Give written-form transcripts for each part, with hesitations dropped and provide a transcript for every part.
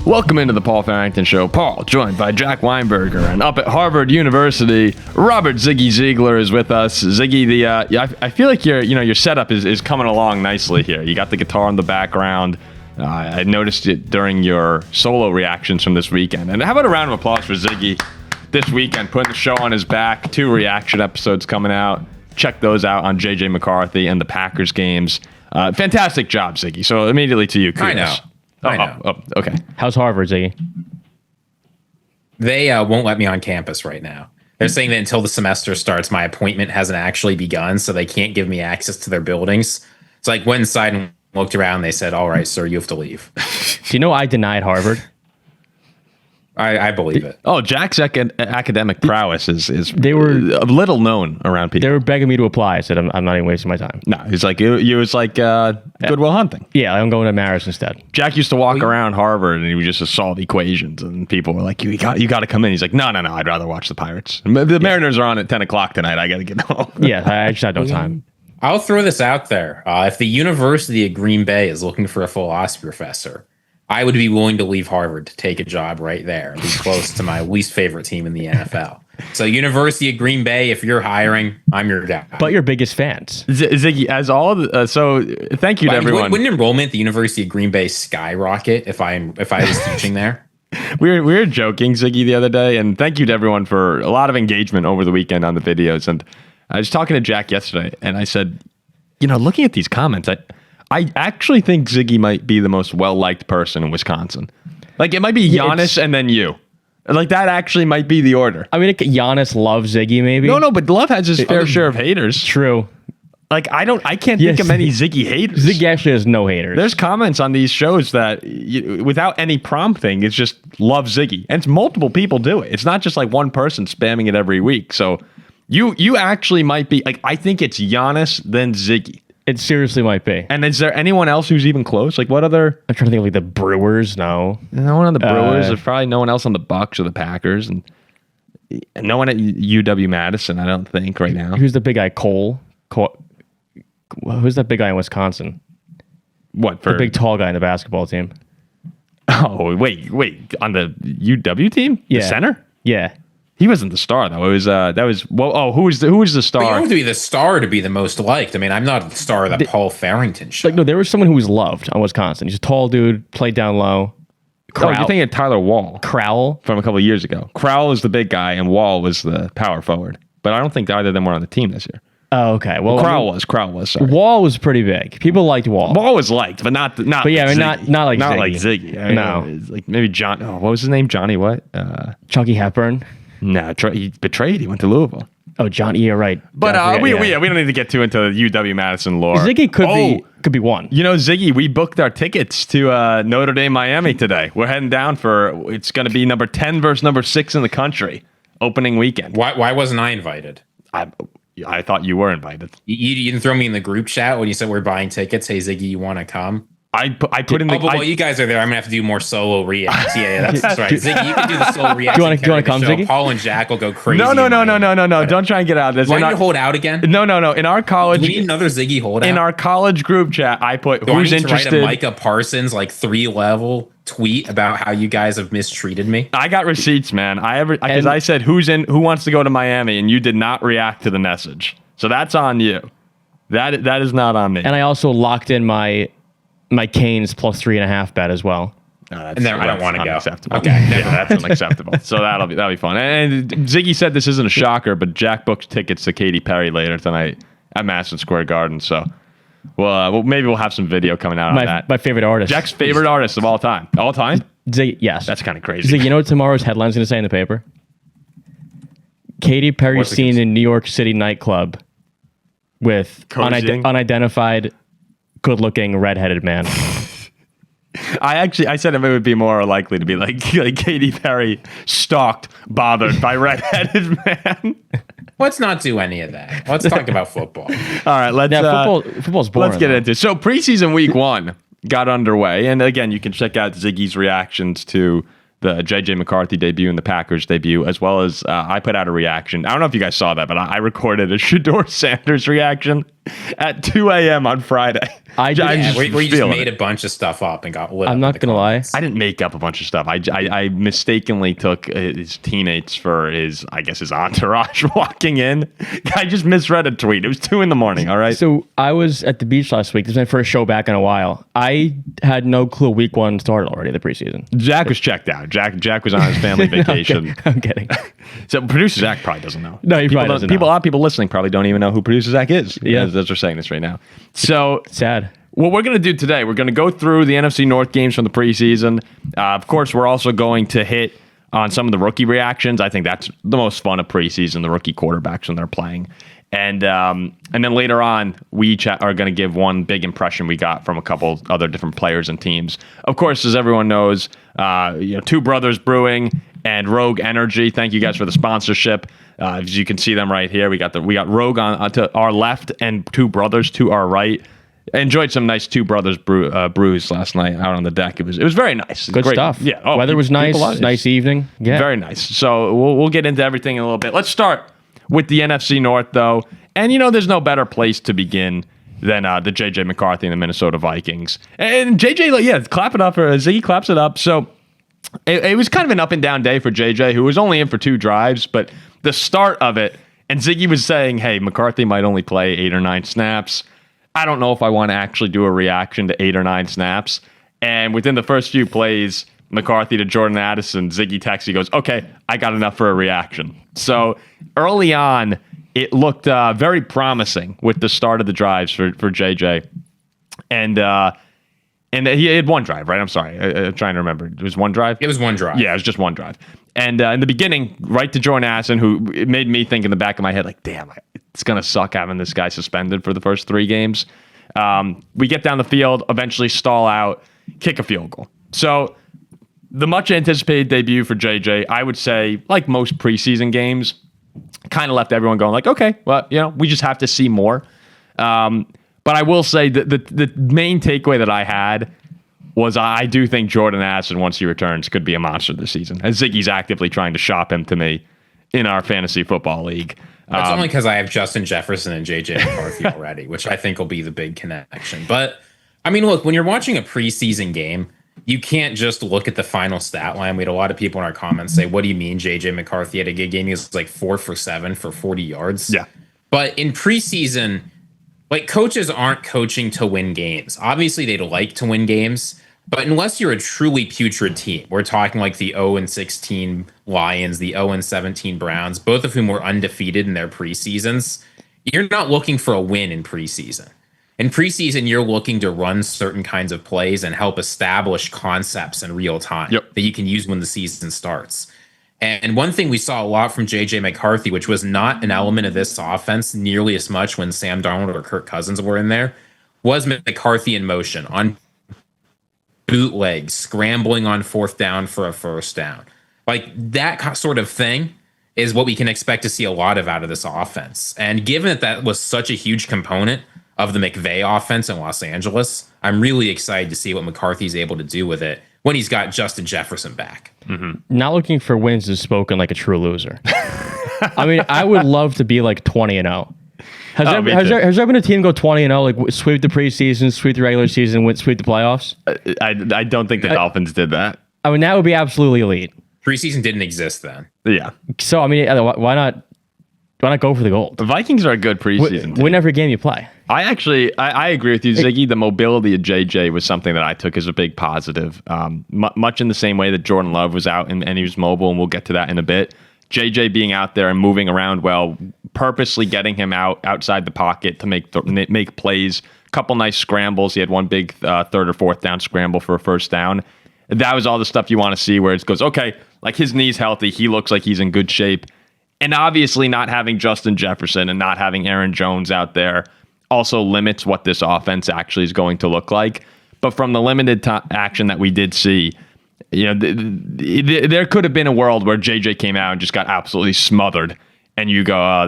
Welcome into the Paul Farrington Show. Paul, joined by Jack Weinberger, and up at Harvard University, Robert Ziggy Ziegler is with us. Ziggy, I feel like your setup is coming along nicely here. You got the guitar in the background. I noticed it during your solo reactions from this weekend. And how about a round of applause for Ziggy this weekend, putting the show on his back. 2 reaction episodes coming out. Check those out on JJ McCarthy and the Packers games. Fantastic job, Ziggy. So immediately to you, kudos. I know. Okay. How's Harvard, Ziggy? They won't let me on campus right now. They're saying that until the semester starts, my appointment hasn't actually begun, so they can't give me access to their buildings. So I went inside and looked around. They said, "All right, sir, you have to leave." Do you know I denied Harvard? I believe it. Oh, Jack's academic prowess is They were little known around people. They were begging me to apply. I said, I'm not even wasting my time. No, he's like, it was like Goodwill Hunting. Yeah, I'm going to Marist instead. Jack used to walk around Harvard and he would just solve equations, and people were like, you got to come in. He's like, no, I'd rather watch the Pirates. The Mariners are on at 10 o'clock tonight. I got to get home. Yeah, I just had no time. I'll throw this out there. If the University of Green Bay is looking for a philosophy professor, I would be willing to leave Harvard to take a job right there and be close to my least favorite team in the NFL. So University of Green Bay, if you're hiring, I'm your guy. But your biggest fans. Ziggy, as all of the, so thank you to everyone. Wouldn't enrollment at the University of Green Bay skyrocket if I was teaching there? We were joking, Ziggy, the other day, and thank you to everyone for a lot of engagement over the weekend on the videos. And I was talking to Jack yesterday, and I said, looking at these comments, I actually think Ziggy might be the most well-liked person in Wisconsin. Like, it might be Giannis and then you. Like, that actually might be the order. I mean, Giannis loves Ziggy, maybe. No, but Love has his fair share of haters. True. Like, I can't think of many Ziggy haters. Ziggy actually has no haters. There's comments on these shows that, without any prompting, it's just love Ziggy. And it's multiple people do it. It's not just like one person spamming it every week. So you actually might be, like, I think it's Giannis, then Ziggy. It seriously might be. And is there anyone else who's even close? Like, what other? I'm trying to think of like the Brewers. No one on the Brewers. There's probably no one else on the Bucks or the Packers, and no one at UW-Madison. I don't think right now. Who's the big guy? Cole. Who's that big guy in Wisconsin? What for? The big tall guy in the basketball team. Oh wait, on the UW team? Yeah. The center? Yeah. He wasn't the star though. It was who was the star? But you don't have to be the star to be the most liked. I mean, I'm not the star of the Paul Farrington show. Like, no, there was someone who was loved on Wisconsin. He's a tall dude, played down low. Oh, you're thinking of Tyler Wall. Crowell from a couple of years ago. Crowell was the big guy and Wall was the power forward. But I don't think either of them were on the team this year. Oh, okay. Well, Crowell was. Sorry. Wall was pretty big. People liked Wall. Wall was liked, but not. But yeah, like not like not Ziggy. like Ziggy. I mean, no, like maybe John. Oh, what was his name? Johnny what? Chucky Hepburn. No, he betrayed. He went to Louisville. Oh, Johnny, you're right. But we don't need to get too into UW-Madison lore. Ziggy could be one. Ziggy, we booked our tickets to Notre Dame Miami today. We're heading down it's going to be number 10 versus number 6 in the country opening weekend. Why wasn't I invited? I thought you were invited. You didn't throw me in the group chat when you said we're buying tickets. Hey, Ziggy, you want to come? I put in the. Well, you guys are there. I'm gonna have to do more solo reacts. Yeah, that's right. Ziggy, you can do the solo reacts. Do you want to come, Ziggy? Paul and Jack will go crazy. No. Don't try and get out of this. Why don't you hold out again? No. In our college, we need another Ziggy holdout. In our college group chat, I put who's interested. To write a Micah Parsons 3-level tweet about how you guys have mistreated me. I got receipts, man. Because I said who wants to go to Miami, and you did not react to the message. So that's on you. That is not on me. And I also locked in my Canes plus 3.5 bet as well. I don't want to go. Unacceptable. Okay, yeah, that's unacceptable. So that'll be fun. And Ziggy said this isn't a shocker, but Jack booked tickets to Katy Perry later tonight at Madison Square Garden. So, well, maybe we'll have some video coming out on that. My favorite artist. Jack's favorite artist of all time. All time? Ziggy, yes. That's kind of crazy. Ziggy, you know what tomorrow's headline's going to say in the paper? Katy Perry seen in New York City nightclub with unidentified, good-looking, redheaded man. I said it would be more likely to be like Katy Perry stalked, bothered by redheaded man. Let's not do any of that. Let's talk about football. All right, football's boring. Let's get into it. So preseason week 1 got underway, and again, you can check out Ziggy's reactions to the JJ McCarthy debut and the Packers debut, as well as I put out a reaction. I don't know if you guys saw that, but I recorded a Shedeur Sanders reaction. at 2 a.m. on Friday. Where you just made a bunch of stuff up and got lit. I'm not gonna lie. I didn't make up a bunch of stuff. I mistakenly took his teammates for his entourage walking in. I just misread a tweet. It was 2 a.m. All right. So I was at the beach last week. This is my first show back in a while. I had no clue week 1 started already, the preseason. Jack was checked out. Jack was on his family vacation. I'm kidding. So producer Zach probably doesn't know. No, he probably doesn't know. A lot of people listening probably don't even know who producer Zach is. Yeah. As we're saying this right now. So sad. What we're going to do today, we're going to go through the NFC North games from the preseason. Of course, we're also going to hit on some of the rookie reactions. I think that's the most fun of preseason, the rookie quarterbacks when they're playing. And then later on, we each are going to give one big impression we got from a couple other different players and teams. Of course, as everyone knows, Two Brothers Brewing and Rogue Energy. Thank you guys for the sponsorship. As you can see them right here, we got Rogue on to our left and Two Brothers to our right. I enjoyed some nice Two Brothers brews last night out on the deck. It was very nice. Good great stuff. Yeah. Weather was nice. Nice evening. Yeah. Very nice. So we'll get into everything in a little bit. Let's start with the NFC North, though. And, there's no better place to begin than the JJ McCarthy and the Minnesota Vikings. And JJ, clap it up. Ziggy claps it up. So it was kind of an up and down day for JJ, who was only in for 2 drives. But the start of it, and Ziggy was saying, hey, McCarthy might only play 8 or 9 snaps. I don't know if I want to actually do a reaction to 8 or 9 snaps. And within the first few plays, McCarthy to Jordan Addison, Ziggy texts, he goes, okay, I got enough for a reaction. So early on, it looked very promising with the start of the drives for JJ. And he had 1 drive, right? I'm sorry. I'm trying to remember. It was 1 drive? It was 1 drive. Yeah, it was just 1 drive. And in the beginning, right to Jordan Addison, who it made me think in the back of my head, like, damn, it's going to suck having this guy suspended for the first 3 games. We get down the field, eventually stall out, kick a field goal. So the much anticipated debut for JJ, I would say, like most preseason games, kind of left everyone going like, okay, well, we just have to see more. But I will say that the main takeaway that I had was I do think Jordan Addison, once he returns, could be a monster this season. And Ziggy's actively trying to shop him to me in our fantasy football league. That's only because I have Justin Jefferson and JJ McCarthy already, which I think will be the big connection. But, I mean, look, when you're watching a preseason game, you can't just look at the final stat line. We had a lot of people in our comments say, what do you mean JJ McCarthy had a good game? He was like 4 for 7 for 40 yards. Yeah. But in preseason, like, coaches aren't coaching to win games. Obviously, they'd like to win games. But unless you're a truly putrid team, we're talking like the 0-16 Lions, the 0-17 Browns, both of whom were undefeated in their preseasons, you're not looking for a win in preseason. In preseason, you're looking to run certain kinds of plays and help establish concepts in real time that you can use when the season starts. And one thing we saw a lot from JJ McCarthy, which was not an element of this offense nearly as much when Sam Darnold or Kirk Cousins were in there, was McCarthy in motion on bootlegs, scrambling on 4th down for a first down. Like, that sort of thing is what we can expect to see a lot of out of this offense. And given that was such a huge component of the McVay offense in Los Angeles, I'm really excited to see what McCarthy's able to do with it when he's got Justin Jefferson back. Mm-hmm. Not looking for wins is spoken like a true loser. I mean, I would love to be like 20-0. Has there been a team go 20-0, like sweep the preseason, sweep the regular season, sweep the playoffs? I don't think the Dolphins did that. I mean, that would be absolutely elite. Preseason didn't exist then. Yeah. So, I mean, why not go for the gold? The Vikings are a good preseason team. Win every game you play. I agree with you, Ziggy. The mobility of JJ was something that I took as a big positive. Much in the same way that Jordan Love was out and he was mobile, and we'll get to that in a bit. JJ being out there and moving around well, purposely getting him outside the pocket to make plays. A couple nice scrambles. He had one big 3rd or 4th down scramble for a first down. That was all the stuff you want to see where it goes, okay, like his knee's healthy. He looks like he's in good shape. And obviously not having Justin Jefferson and not having Aaron Jones out there also limits what this offense actually is going to look like. But from the limited action that we did see, there could have been a world where JJ came out and just got absolutely smothered, and you go, "Oh,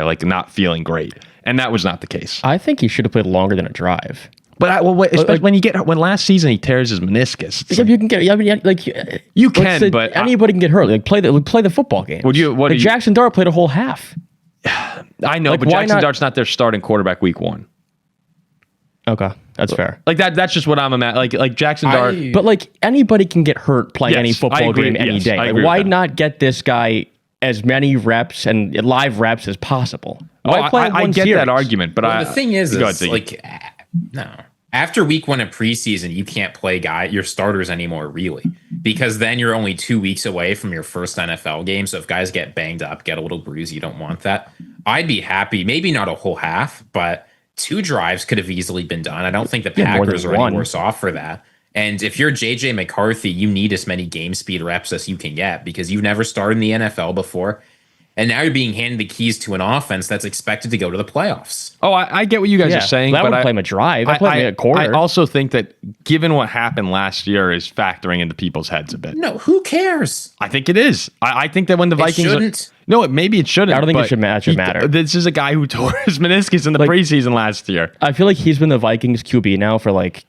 like not feeling great," and that was not the case. I think he should have played longer than a drive. But especially when last season he tears his meniscus, you can get. I mean, like you can, but anybody can get hurt. Like play the football game. Jaxson Dart played a whole half. I know, Like, but why Jaxson not- Dart's not their starting quarterback week 1. Okay, that's fair. Like that's just what I'm at. Like Jaxson Dart. But like anybody can get hurt playing Yes, any I football agree. game any Yes, day. I Like, agree with why that. not get this guy as many reps and live reps as possible? Why play I one get series? that argument, but the thing is Go ahead, Ziggy. like, no. After week 1 of preseason, you can't play your starters anymore, really, because then you're only 2 weeks away from your first NFL game. So if guys get banged up, get a little bruised, you don't want that. I'd be happy, maybe not a whole half, but 2 drives could have easily been done. I don't think the more Packers than are any one. worse off for that. And if you're JJ McCarthy, you need as many game speed reps as you can get because you've never started in the NFL before. And now you're being handed the keys to an offense that's expected to go to the playoffs. Oh, I get what you guys are saying, that but would play him a drive. I play him a quarter. I also think that given what happened last year is factoring into people's heads a bit. No, who cares? I think it is. I think that when the Vikings shouldn't. Maybe it shouldn't. I don't think it but should matter. This is a guy who tore his meniscus in the preseason last year. I feel like he's been the Vikings QB now for like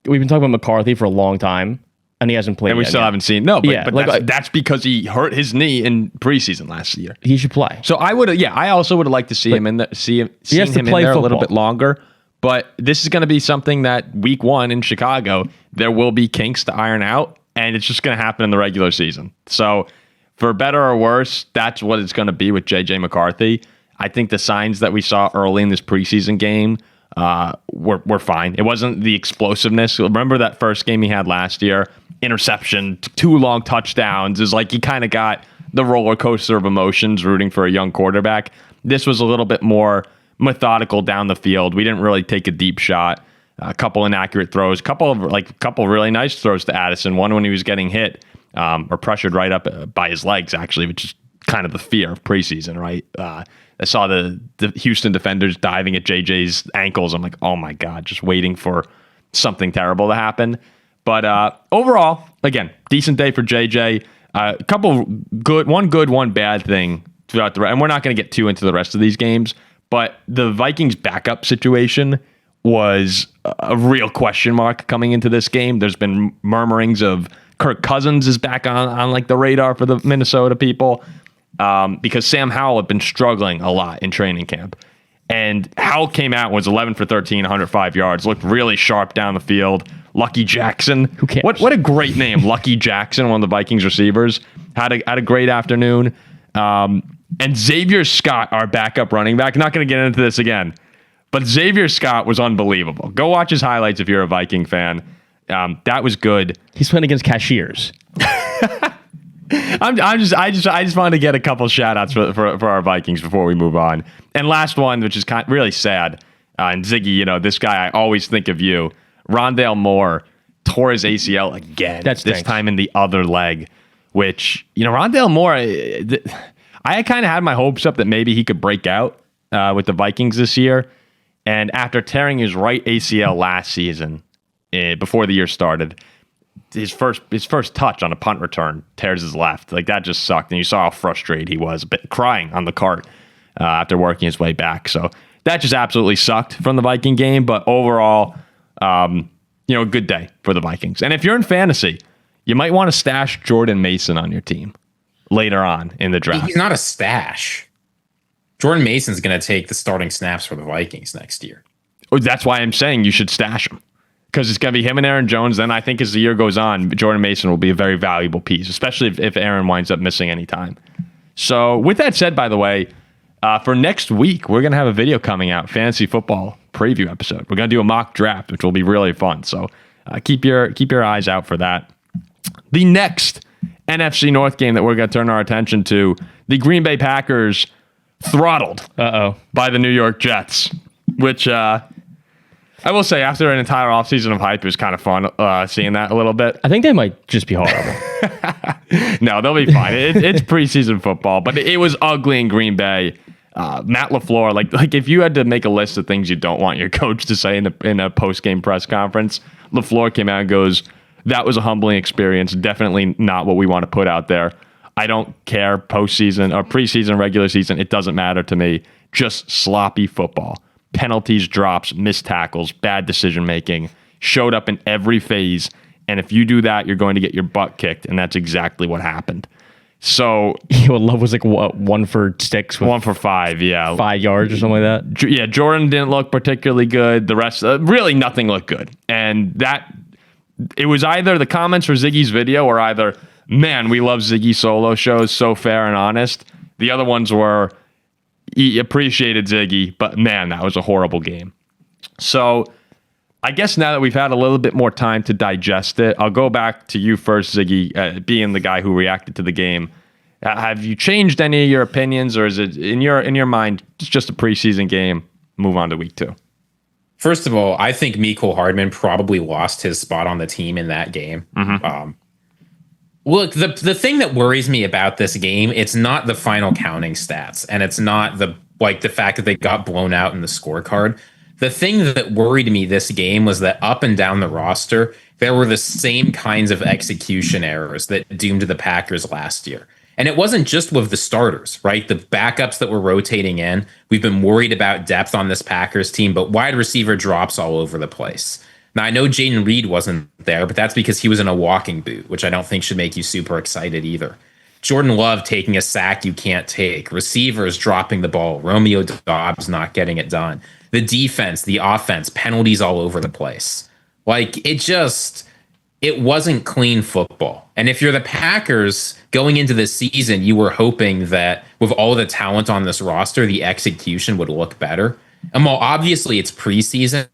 we've been talking about McCarthy for a long time, and he hasn't played. And we yet still yet. haven't seen. No, but, Yeah, but like, that's because he hurt his knee in preseason last year. He should play. So I would, I also would have liked to see him in the seeing has to him in play there a little football. bit longer. But this is going to be something that week 1 in Chicago, there will be kinks to iron out, and it's just going to happen in the regular season. So for better or worse, that's what it's going to be with JJ McCarthy. I think the signs that we saw early in this preseason game were fine. It wasn't the explosiveness. Remember that first game he had last year? Interception, 2 long touchdowns. Is like he kind of got the roller coaster of emotions rooting for a young quarterback. This was a little bit more methodical down the field. We didn't really take a deep shot. A couple inaccurate throws, couple really nice throws to Addison. One when he was getting hit or pressured right up by his legs, actually, which is kind of the fear of preseason, right? I saw the Houston defenders diving at JJ's ankles. I'm like, oh my God, just waiting for something terrible to happen. But overall, again, decent day for JJ. A couple good, one bad thing throughout and we're not going to get too into the rest of these games, but the Vikings backup situation was a real question mark coming into this game. There's been murmurings of Kirk Cousins is back on like the radar for the Minnesota people because Sam Howell had been struggling a lot in training camp. And Howell came out, was 11 for 13, 105 yards, looked really sharp down the field. Lucky Jackson. Who cares? What a great name. Lucky Jackson, one of the Vikings receivers, had a great afternoon. And Xavier Scott, our backup running back, not going to get into this again, but Xavier Scott was unbelievable. Go watch his highlights if you're a Viking fan. That was good. He's playing against cashiers. I just wanted to get a couple shout outs for our Vikings before we move on. And last one, which is really sad. And Ziggy, this guy, I always think of you. Rondale Moore tore his ACL again. That stinks. This time in the other leg, which, Rondale Moore, I kind of had my hopes up that maybe he could break out with the Vikings this year. And after tearing his right ACL last season, before the year started, his first touch on a punt return tears his left. Like, that just sucked. And you saw how frustrated he was, crying on the cart after working his way back. So that just absolutely sucked from the Viking game. But overall, a good day for the Vikings. And if you're in fantasy, you might want to stash Jordan Mason on your team later on in the draft. He's not a stash. Jordan Mason's going to take the starting snaps for the Vikings next year. That's why I'm saying you should stash him. Because it's going to be him and Aaron Jones. Then I think as the year goes on, Jordan Mason will be a very valuable piece, especially if Aaron winds up missing any time. So with that said, by the way, for next week, we're going to have a video coming out, fantasy football preview episode. We're going to do a mock draft, which will be really fun. So keep your eyes out for that. The next NFC North game that we're going to turn our attention to, the Green Bay Packers throttled by the New York Jets, which I will say, after an entire offseason of hype, it was kind of fun seeing that a little bit. I think they might just be horrible. No, they'll be fine. It's preseason football, but it was ugly in Green Bay. Matt LaFleur, like if you had to make a list of things you don't want your coach to say in a post-game press conference, LaFleur came out and goes, "That was a humbling experience. Definitely not what we want to put out there. I don't care postseason or preseason, regular season. It doesn't matter to me. Just sloppy football. Penalties, drops, missed tackles, bad decision making. Showed up in every phase. And if you do that, you're going to get your butt kicked." And that's exactly what happened. So Love was like what, 1 for 6 with 1 for 5, yeah. 5 yards or something like that. Yeah, Jordan didn't look particularly good. The rest, really nothing looked good. And it was either the comments for Ziggy's video or either, man, we love Ziggy solo shows, so fair and honest. The other ones were, he appreciated Ziggy, but man, that was a horrible game. So I guess now that we've had a little bit more time to digest it, I'll go back to you first, Ziggy, being the guy who reacted to the game. Have you changed any of your opinions, or is it in your mind it's just a preseason game? Move on to week 2. First of all, I think Mecole Hardman probably lost his spot on the team in that game. Look, the thing that worries me about this game, it's not the final counting stats, and it's not the fact that they got blown out in the scorecard. The thing that worried me this game was that up and down the roster, there were the same kinds of execution errors that doomed the Packers last year. And it wasn't just with the starters, right? The backups that were rotating in. We've been worried about depth on this Packers team, but wide receiver drops all over the place. Now, I know Jaden Reed wasn't there, but that's because he was in a walking boot, which I don't think should make you super excited either. Jordan Love taking a sack you can't take. Receivers dropping the ball. Romeo Doubs not getting it done. The defense, the offense, penalties all over the place. It wasn't clean football. And if you're the Packers going into this season, you were hoping that with all the talent on this roster, the execution would look better. And while obviously it's preseason,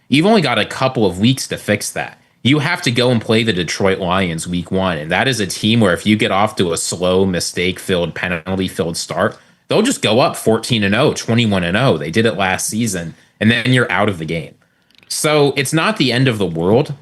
you've only got a couple of weeks to fix that. You have to go and play the Detroit Lions week 1. And that is a team where if you get off to a slow, mistake-filled, penalty-filled start, they'll just go up 14-0, 21-0. They did it last season, and then you're out of the game. So it's not the end of the world.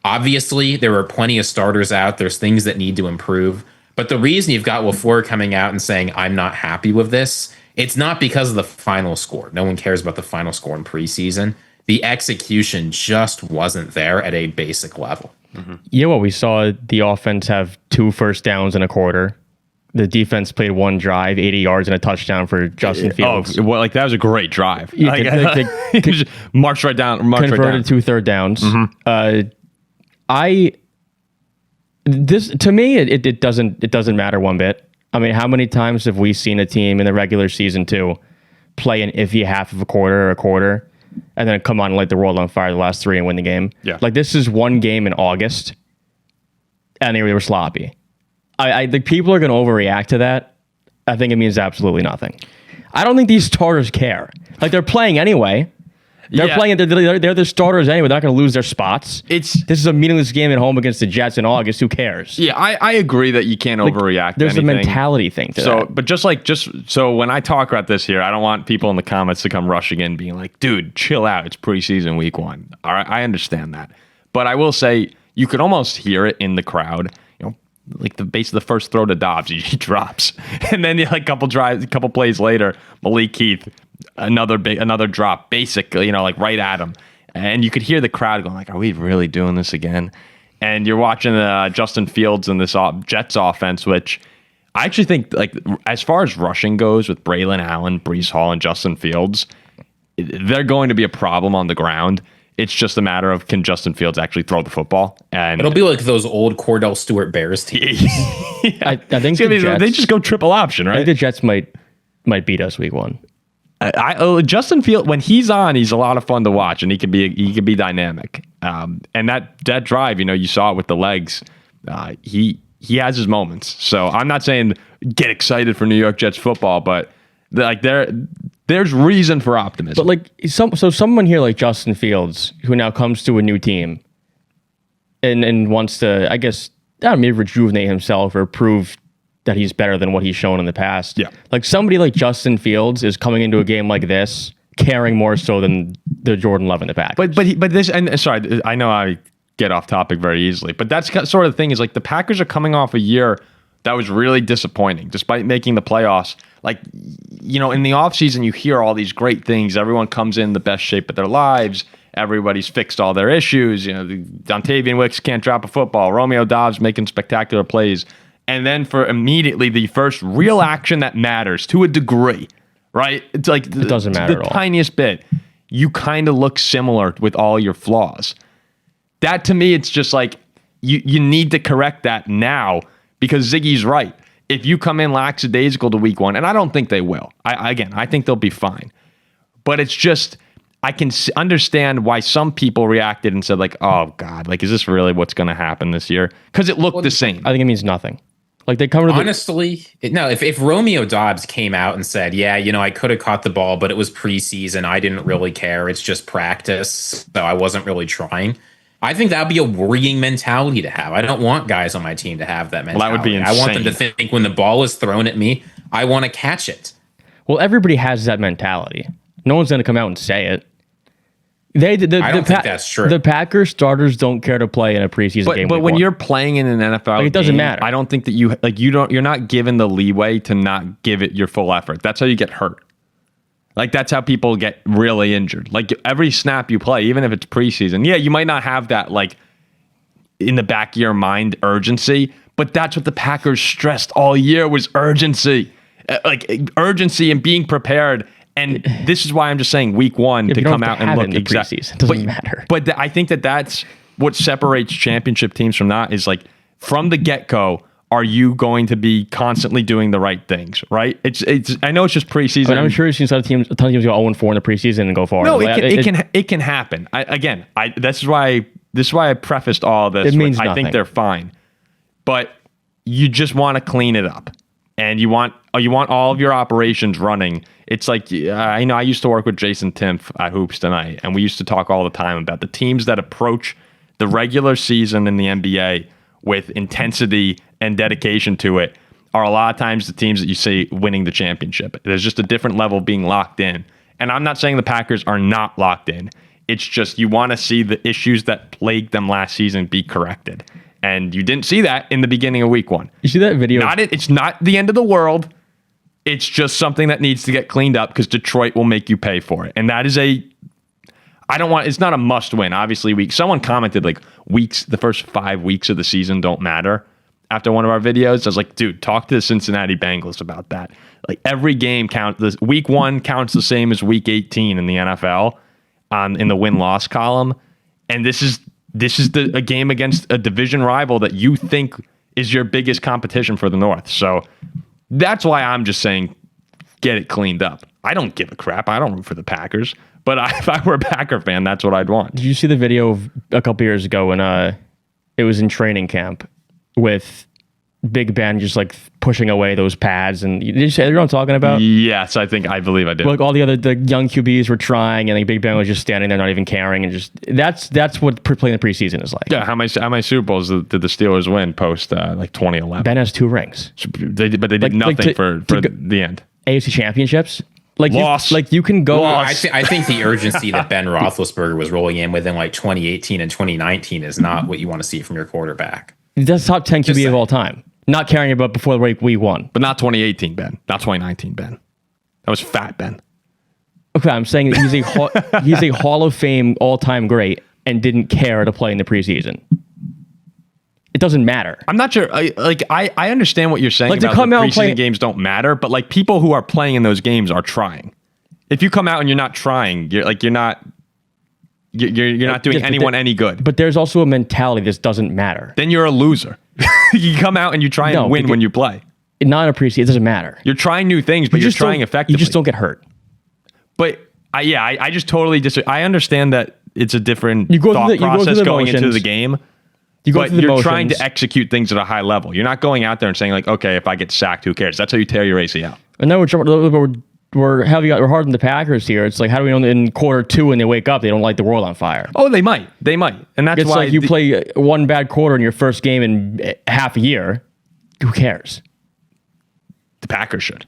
Obviously, there are plenty of starters out. There's things that need to improve. But the reason you've got LaFleur coming out and saying, I'm not happy with this, it's not because of the final score. No one cares about the final score in preseason. The execution just wasn't there at a basic level. Yeah, well, we saw the offense have 2 first downs in a quarter. The defense played 1 drive, 80 yards and a touchdown for Justin Fields. Oh, well, that was a great drive. They just marched right down. Converted 2 third downs. To me, it doesn't matter one bit. I mean, how many times have we seen a team in the regular season too play an iffy half of a quarter or a quarter, and then come on and light the world on fire the last 3 and win the game? Yeah. Like, this is one game in August, and they were sloppy. I think people are going to overreact to that. I think it means absolutely nothing. I don't think these starters care. Like, they're playing anyway. They're playing. They're the starters anyway. They're not going to lose their spots. This is a meaningless game at home against the Jets in August. Who cares? Yeah, I agree that you can't overreact. There's to anything. a mentality thing to that. But so when I talk about this here, I don't want people in the comments to come rushing in being like, dude, chill out. It's preseason week 1. All right, I understand that. But I will say you could almost hear it in the crowd. Like the base of the first throw to Dobbs, he drops, and then like a couple plays later, Malik Heath, another drop, basically, like right at him, and you could hear the crowd going like, "Are we really doing this again?" And you're watching Justin Fields and this Jets offense, which I actually think, like, as far as rushing goes, with Braylon Allen, Breece Hall, and Justin Fields, they're going to be a problem on the ground. It's just a matter of, can Justin Fields actually throw the football? And it'll be like those old Cordell Stewart Bears teams. I think they just go triple option, right? I think the Jets might beat us week 1. Justin Fields, when he's on, he's a lot of fun to watch, and he can be dynamic. And that drive, you saw it with the legs. He has his moments. So I'm not saying get excited for New York Jets football, but like there's reason for optimism. But like someone here like Justin Fields, who now comes to a new team and wants to, I guess, maybe rejuvenate himself or prove that he's better than what he's shown in the past. Yeah. Like, somebody like Justin Fields is coming into a game like this caring more so than the Jordan Love in the Packers. But this, and sorry, I know I get off topic very easily, but that's sort of the thing, is like the Packers are coming off a year that was really disappointing despite making the playoffs. Like, in the offseason, you hear all these great things. Everyone comes in the best shape of their lives. Everybody's fixed all their issues. Dontavian Wicks can't drop a football. Romeo Doubs making spectacular plays. And then for immediately the first real action that matters to a degree, right? It's like it doesn't matter the at all. Tiniest bit. You kind of look similar with all your flaws. That, to me, it's just like you need to correct that now, because Ziggy's right. if you come in lackadaisical to week 1, and I don't think they will. I think they'll be fine. But it's just, I can understand why some people reacted and said, like, oh, God, like, is this really what's going to happen this year? Because it looked the same. I think it means nothing. Like, they come to honestly, no, if Romeo Doubs came out and said, yeah, I could have caught the ball, but it was preseason. I didn't really care. It's just practice. So I wasn't really trying. I think that'd be a worrying mentality to have. I don't want guys on my team to have that mentality. Well, that would be insane. I want them to think when the ball is thrown at me, I want to catch it. Well, everybody has that mentality. No one's going to come out and say it. I don't think that's true. The Packers starters don't care to play in a preseason game. But when you're playing in an NFL game, it doesn't matter. I don't think that you're not given the leeway to not give it your full effort. That's how you get hurt. Like, that's how people get really injured. Like, every snap you play, even if it's preseason, yeah, you might not have that, like, in the back of your mind urgency, but that's what the Packers stressed all year was urgency. Like, urgency and being prepared. And this is why I'm just saying week 1 to come out and look exactly. It doesn't matter. But I think that's what separates championship teams from not is, like, from the get-go, are you going to be constantly doing the right things, right? I know it's just preseason. I mean, I'm sure you've seen a ton of teams go 0-4 in the preseason and go forward. No, it can happen. This is why I prefaced all of this. It means nothing. I think they're fine, but you just want to clean it up, and you want all of your operations running. It's like, I used to work with Jason Timpf at Hoops Tonight, and we used to talk all the time about the teams that approach the regular season in the NBA with intensity and dedication to it are a lot of times the teams that you see winning the championship. There's just a different level of being locked in. And I'm not saying the Packers are not locked in. It's just you want to see the issues that plagued them last season be corrected. And you didn't see that in the beginning of week 1. You see that video? It's not the end of the world. It's just something that needs to get cleaned up because Detroit will make you pay for it. And that is it's not a must win. Obviously, someone commented like the first 5 weeks of the season don't matter after one of our videos. I was like, dude, talk to the Cincinnati Bengals about that. Like, every game counts. Week 1 counts the same as week 18 in the NFL in the win-loss column. And this is a game against a division rival that you think is your biggest competition for the North. So that's why I'm just saying get it cleaned up. I don't give a crap. I don't root for the Packers. But if I were a Packer fan, that's what I'd want. Did you see the video of a couple years ago when it was in training camp with Big Ben just like pushing away those pads? And did you say what I'm talking about? Yes, I believe I did. Like, all the young QBs were trying, and like Big Ben was just standing there, not even caring, and just that's what playing the preseason is like. Yeah, how many Super Bowls did the Steelers win post like 2011? Ben has 2 rings, but they did nothing for the end. AFC championships. Like, loss. You can go. Well, I think the urgency that Ben Roethlisberger was rolling in within like 2018 and 2019 is not what you want to see from your quarterback. That's top 10 QB of all time. Not caring about before week 1. But not 2018 Ben. Not 2019 Ben. That was fat Ben. Okay, I'm saying that he's a Hall of Fame all-time great and didn't care to play in the preseason. It doesn't matter. I'm not sure. I understand what you're saying. Like, about to come the preseason games don't matter, but like, people who are playing in those games are trying. If you come out and you're not trying, you're not doing anyone any good. But there's also a mentality this doesn't matter. Then you're a loser. You come out and you try and win when you play. Not in a preseason. It doesn't matter. You're trying new things, but you're trying effectively. You just don't get hurt. But I just totally disagree. I understand that it's a different thought process going into the game. You're trying to execute things at a high level. You're not going out there and saying like, okay, if I get sacked, who cares? That's how you tear your ACL. And then we're hard on the Packers here. It's like, how do we know in quarter 2 when they wake up they don't light the world on fire? Oh, they might, and that's why you play one bad quarter in your first game in half a year. Who cares? The Packers should.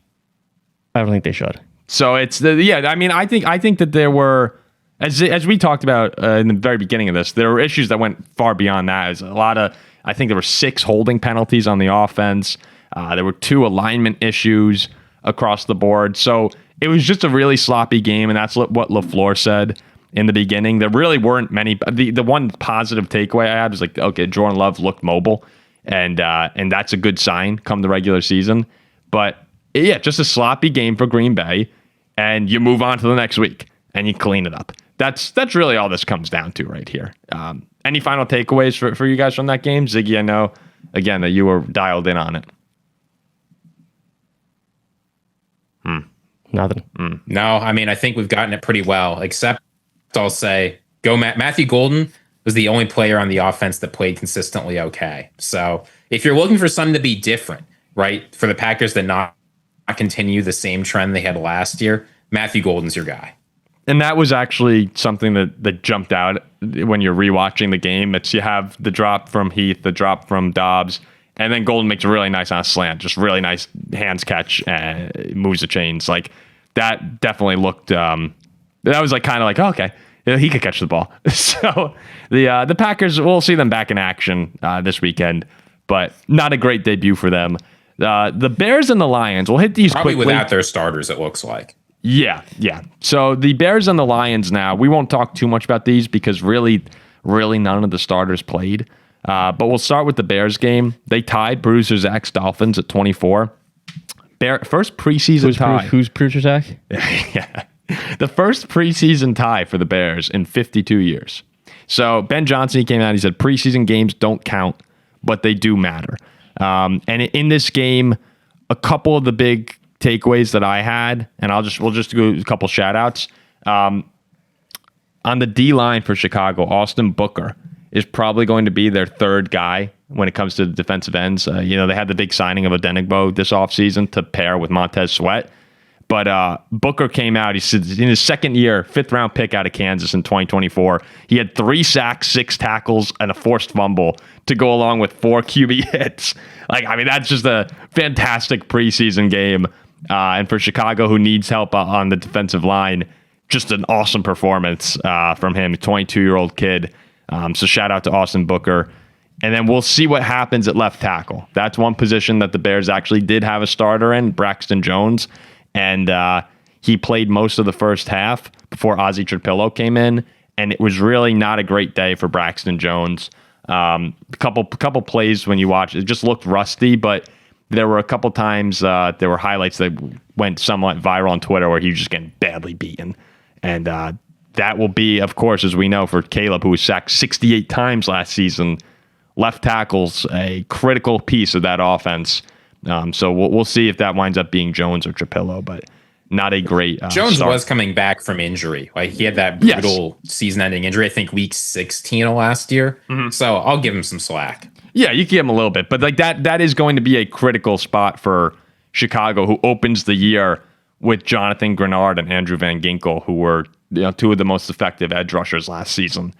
I don't think they should. So it's I mean, I think that there were. As we talked about in the very beginning of this, there were issues that went far beyond that. There's a lot of, I think there were 6 holding penalties on the offense. There were 2 alignment issues across the board. So it was just a really sloppy game, and that's what LaFleur said in the beginning. There really weren't many. The one positive takeaway I had was like, okay, Jordan Love looked mobile, and that's a good sign come the regular season. But yeah, just a sloppy game for Green Bay, and you move on to the next week and you clean it up. That's really all this comes down to right here. Any final takeaways for you guys from that game? Ziggy, I know, again, that you were dialed in on it. nothing. No, I mean, I think we've gotten it pretty well, except I'll say Matthew Golden was the only player on the offense that played consistently okay. So if you're looking for something to be different, right, for the Packers to not continue the same trend they had last year, Matthew Golden's your guy. And that was actually something that jumped out when you're rewatching the game. It's you have the drop from Heath, the drop from Dobbs, and then Golden makes a really nice on a slant, just really nice hands catch, moves the chains. Like that definitely looked. That was like kind of like, oh, okay, he could catch the ball. So the Packers, we'll see them back in action this weekend, but not a great debut for them. The Bears and the Lions. We'll hit these probably quickly. Without their starters, it looks like. Yeah. So the Bears and the Lions now, we won't talk too much about these because really none of the starters played. But we'll start with the Bears game. They tied Bruiser Zach's Dolphins at 24. First preseason tie. Who's Bruiser Zach? Yeah. The first preseason tie for the Bears in 52 years. So Ben Johnson, he came out, he said preseason games don't count, but they do matter. And in this game, a couple of the big takeaways that I had, and we'll just do a couple shout outs. On the D line for Chicago, Austin Booker is probably going to be their third guy when it comes to the defensive ends. They had the big signing of Odenigbo this offseason to pair with Montez Sweat. But Booker came out. He said in his second year, 5th round pick out of Kansas in 2024. He had 3 sacks, 6 tackles, and a forced fumble to go along with 4 QB hits. That's just a fantastic preseason game. And for Chicago, who needs help on the defensive line, just an awesome performance from him, 22-year-old kid. So shout out to Austin Booker. And then we'll see what happens at left tackle. That's one position that the Bears actually did have a starter in, Braxton Jones. And he played most of the first half before Ozzie Trapillo came in. And it was really not a great day for Braxton Jones. A couple plays when you watch, it just looked rusty, but there were a couple times there were highlights that went somewhat viral on Twitter where he was just getting badly beaten. And that will be, of course, as we know, for Caleb, who was sacked 68 times last season. Left tackle's a critical piece of that offense. So we'll see if that winds up being Jones or Trapillo, but not a great Jones start. was coming back from injury. Like he had that brutal season-ending injury, I think week 16 of last year. Mm-hmm. So I'll give him some slack. Yeah, you can give him a little bit, but like that is going to be a critical spot for Chicago, who opens the year with Jonathan Grenard and Andrew Van Ginkel, who were 2 of the most effective edge rushers last season.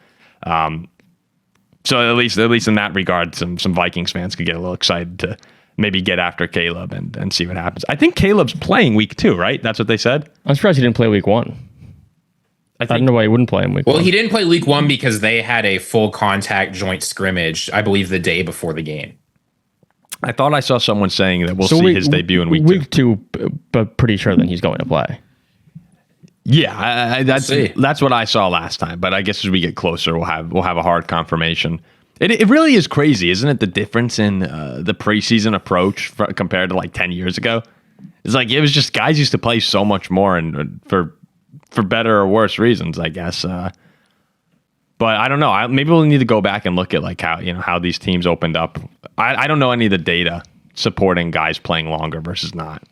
So at least in that regard, some Vikings fans could get a little excited to maybe get after Caleb and see what happens. I think Caleb's playing week 2, right? That's what they said? I'm surprised he didn't play week 1. I don't know why he wouldn't play him week 1. Well, he didn't play week 1 because they had a full contact joint scrimmage, I believe, the day before the game. I thought I saw someone saying that we'll see his debut in week 2. Week 2, but pretty sure then he's going to play. Yeah, that's what I saw last time. But I guess as we get closer, we'll have a hard confirmation. It really is crazy, isn't it? The difference in the preseason approach compared to like 10 years ago. It's like it was just guys used to play so much more, and for better or worse reasons, I guess. But I don't know. Maybe we'll need to go back and look at like how these teams opened up. I don't know any of the data supporting guys playing longer versus not.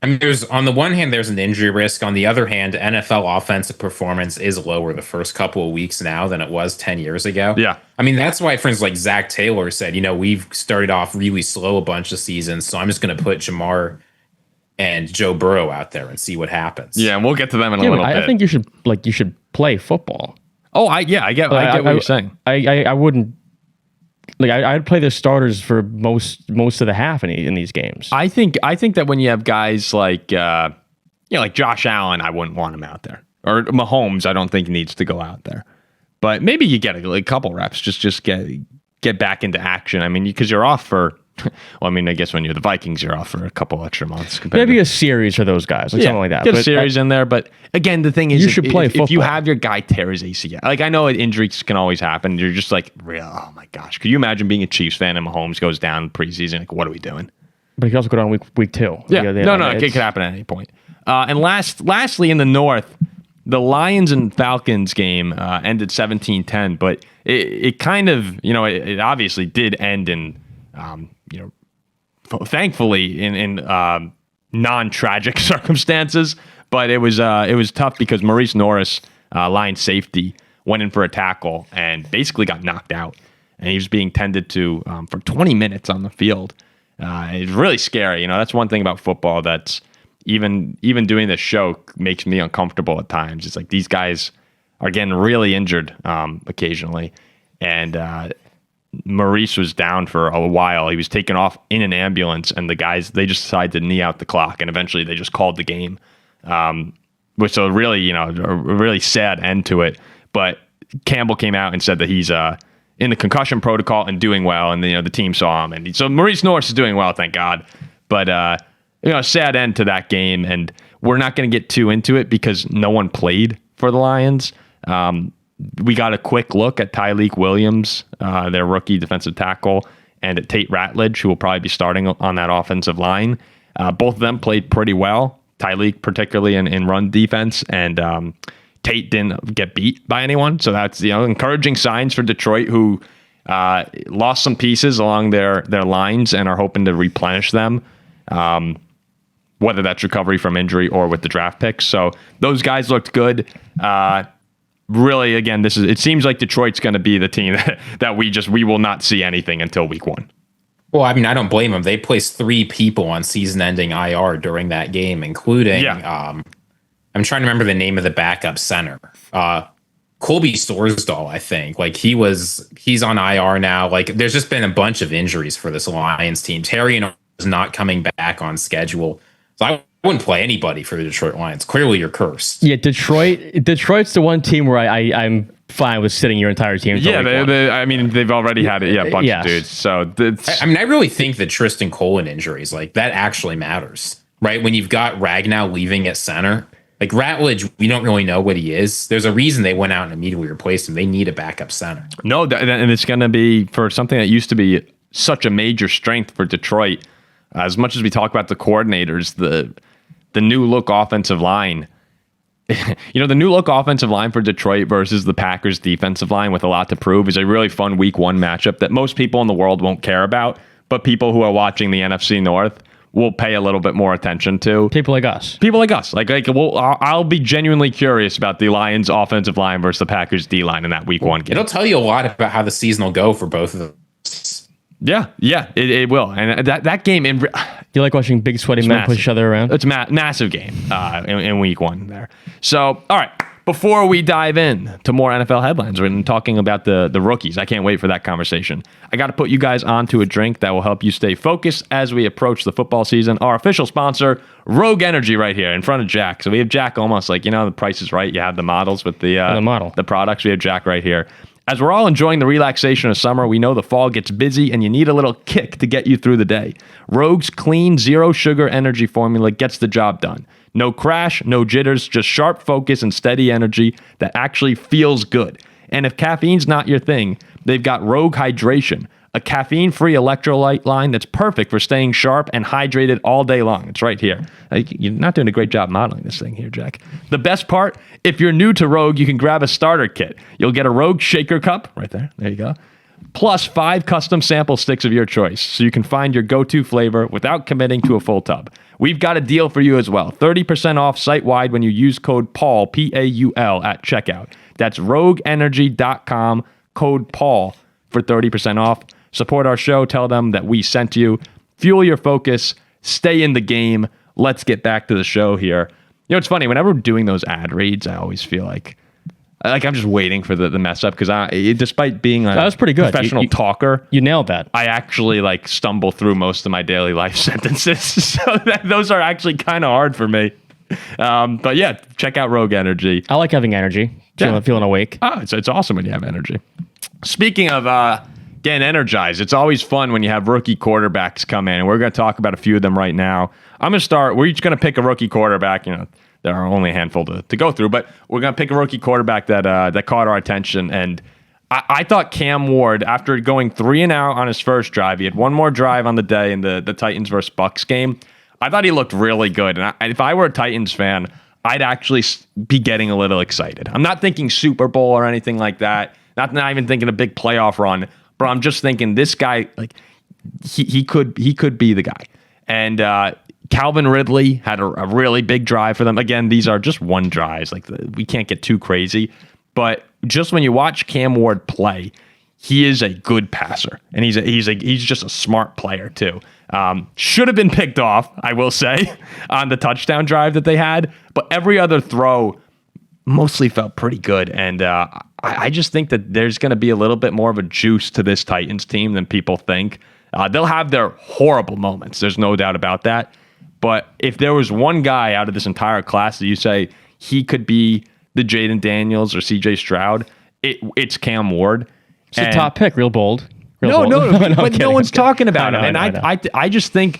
I mean, on the one hand, there's an injury risk. On the other hand, NFL offensive performance is lower the first couple of weeks now than it was 10 years ago. Yeah. I mean, that's why, for instance, like Zach Taylor said, we've started off really slow a bunch of seasons, so I'm just going to put Ja'Marr and Joe Burrow out there and see what happens. Yeah, and we'll get to them in a little bit. I think you should play football. Oh, I get what you're saying. I wouldn't. I'd play the starters for most of the half in these games. I think that when you have guys like like Josh Allen, I wouldn't want him out there. Or Mahomes, I don't think needs to go out there. But maybe you get a couple reps, just get back into action. I mean, because you're off for. Well, I mean, I guess when you're the Vikings, you're off for a couple extra months. Maybe a series for those guys, something like that. Get a series in there, but again, the thing is, you should play football. If you have your guy tear his ACL, like I know injuries can always happen. You're just like, oh my gosh, could you imagine being a Chiefs fan and Mahomes goes down in preseason? Like, what are we doing? But he can also go down week 2. Yeah, no, it could happen at any point. And lastly, in the North, the Lions and Falcons game ended 17-10, but it kind of, it obviously did end in. Thankfully, in non-tragic circumstances, but it was tough because Maurice Norris, line safety, went in for a tackle and basically got knocked out, and he was being tended to for 20 minutes on the field. It's really scary. That's one thing about football that's even doing this show makes me uncomfortable at times. It's like these guys are getting really injured occasionally, and Maurice was down for a while. He was taken off in an ambulance, and the guys, they just decided to knee out the clock, and eventually they just called the game, which was really, a really sad end to it. But Campbell came out and said that he's in the concussion protocol and doing well, and the team saw him, and so Maurice Norris is doing well, thank God. But a sad end to that game, and we're not going to get too into it because no one played for the Lions. We got a quick look at Tyleik Williams, their rookie defensive tackle, and at Tate Ratledge, who will probably be starting on that offensive line. Both of them played pretty well. Tyleik particularly in run defense, and Tate didn't get beat by anyone. So that's encouraging signs for Detroit, who lost some pieces along their lines and are hoping to replenish them, whether that's recovery from injury or with the draft picks. So those guys looked good. Really, again, it seems like Detroit's going to be the team that we will not see anything until week 1. Well, I mean, I don't blame them. They placed 3 people on season-ending IR during that game, including I'm trying to remember the name of the backup center. Colby Storsdal, I think. Like he's on IR now. Like there's just been a bunch of injuries for this Lions team. Terry is not coming back on schedule. So I wouldn't play anybody for the Detroit Lions. Clearly you're cursed. Yeah, Detroit's the one team where I'm fine with sitting your entire team. Yeah, they've already had a bunch of dudes. So I really think that Tristan Colin injuries, like that actually matters, right? When you've got Ragnow leaving at center, like Ratledge, we don't really know what he is. There's a reason they went out and immediately replaced him. They need a backup center. No, and it's going to be for something that used to be such a major strength for Detroit. As much as we talk about the coordinators, the new look offensive line, the new look offensive line for Detroit versus the Packers defensive line with a lot to prove is a really fun week 1 matchup that most people in the world won't care about, but people who are watching the NFC North will pay a little bit more attention to. People like us. I'll be genuinely curious about the Lions offensive line versus the Packers D line in that week 1 game. It'll tell you a lot about how the season will go for both of them. Yeah, it will. And that game, you like watching big sweaty men push each other around? It's a massive game in week 1 there. So, all right, before we dive in to more NFL headlines, we're talking about the rookies. I can't wait for that conversation. I got to put you guys onto a drink that will help you stay focused as we approach the football season. Our official sponsor, Rogue Energy, right here in front of Jack. So we have Jack almost like, the Price is Right. You have the models with the products. We have Jack right here. As we're all enjoying the relaxation of summer, we know the fall gets busy and you need a little kick to get you through the day. Rogue's clean, zero sugar energy formula gets the job done. No crash, no jitters, just sharp focus and steady energy that actually feels good. And if caffeine's not your thing, they've got Rogue Hydration, a caffeine-free electrolyte line that's perfect for staying sharp and hydrated all day long. It's right here. You're not doing a great job modeling this thing here, Jack. The best part, if you're new to Rogue, you can grab a starter kit. You'll get a Rogue shaker cup right there. There you go. Plus 5 custom sample sticks of your choice, so you can find your go-to flavor without committing to a full tub. We've got a deal for you as well. 30% off site-wide when you use code PAUL, P-A-U-L, at checkout. That's rogueenergy.com, code PAUL for 30% off. Support our show. Tell them that we sent you. Fuel your focus. Stay in the game. Let's get back to the show here. It's funny. Whenever we're doing those ad reads, I always feel like I'm just waiting for the mess up because despite being a that was pretty good. Professional talker, you nailed that. I actually stumble through most of my daily life sentences, so those are actually kind of hard for me. But yeah, check out Rogue Energy. I like having energy. Feeling awake. It's awesome when you have energy. Speaking of getting energized, it's always fun when you have rookie quarterbacks come in, and we're going to talk about a few of them right now. I'm going to start. We're each going to pick a rookie quarterback. There are only a handful to go through, but we're going to pick a rookie quarterback that caught our attention. And I thought Cam Ward, after going 3-and-out on his first drive, he had one more drive on the day in the Titans versus Bucs game. I thought he looked really good. And if I were a Titans fan, I'd actually be getting a little excited. I'm not thinking Super Bowl or anything like that. Not even thinking a big playoff run, but I'm just thinking this guy, he could be the guy. And Calvin Ridley had a really big drive for them. Again, these are just one drives. Like we can't get too crazy. But just when you watch Cam Ward play, he is a good passer, and he's just a smart player too. Should have been picked off, I will say, on the touchdown drive that they had, but every other throw mostly felt pretty good. And I just think that there's going to be a little bit more of a juice to this Titans team than people think. They'll have their horrible moments. There's no doubt about that. But if there was one guy out of this entire class that you say he could be the Jaden Daniels or CJ Stroud, it's Cam Ward. It's a top pick, real bold. No, but no one's talking about him. And I just think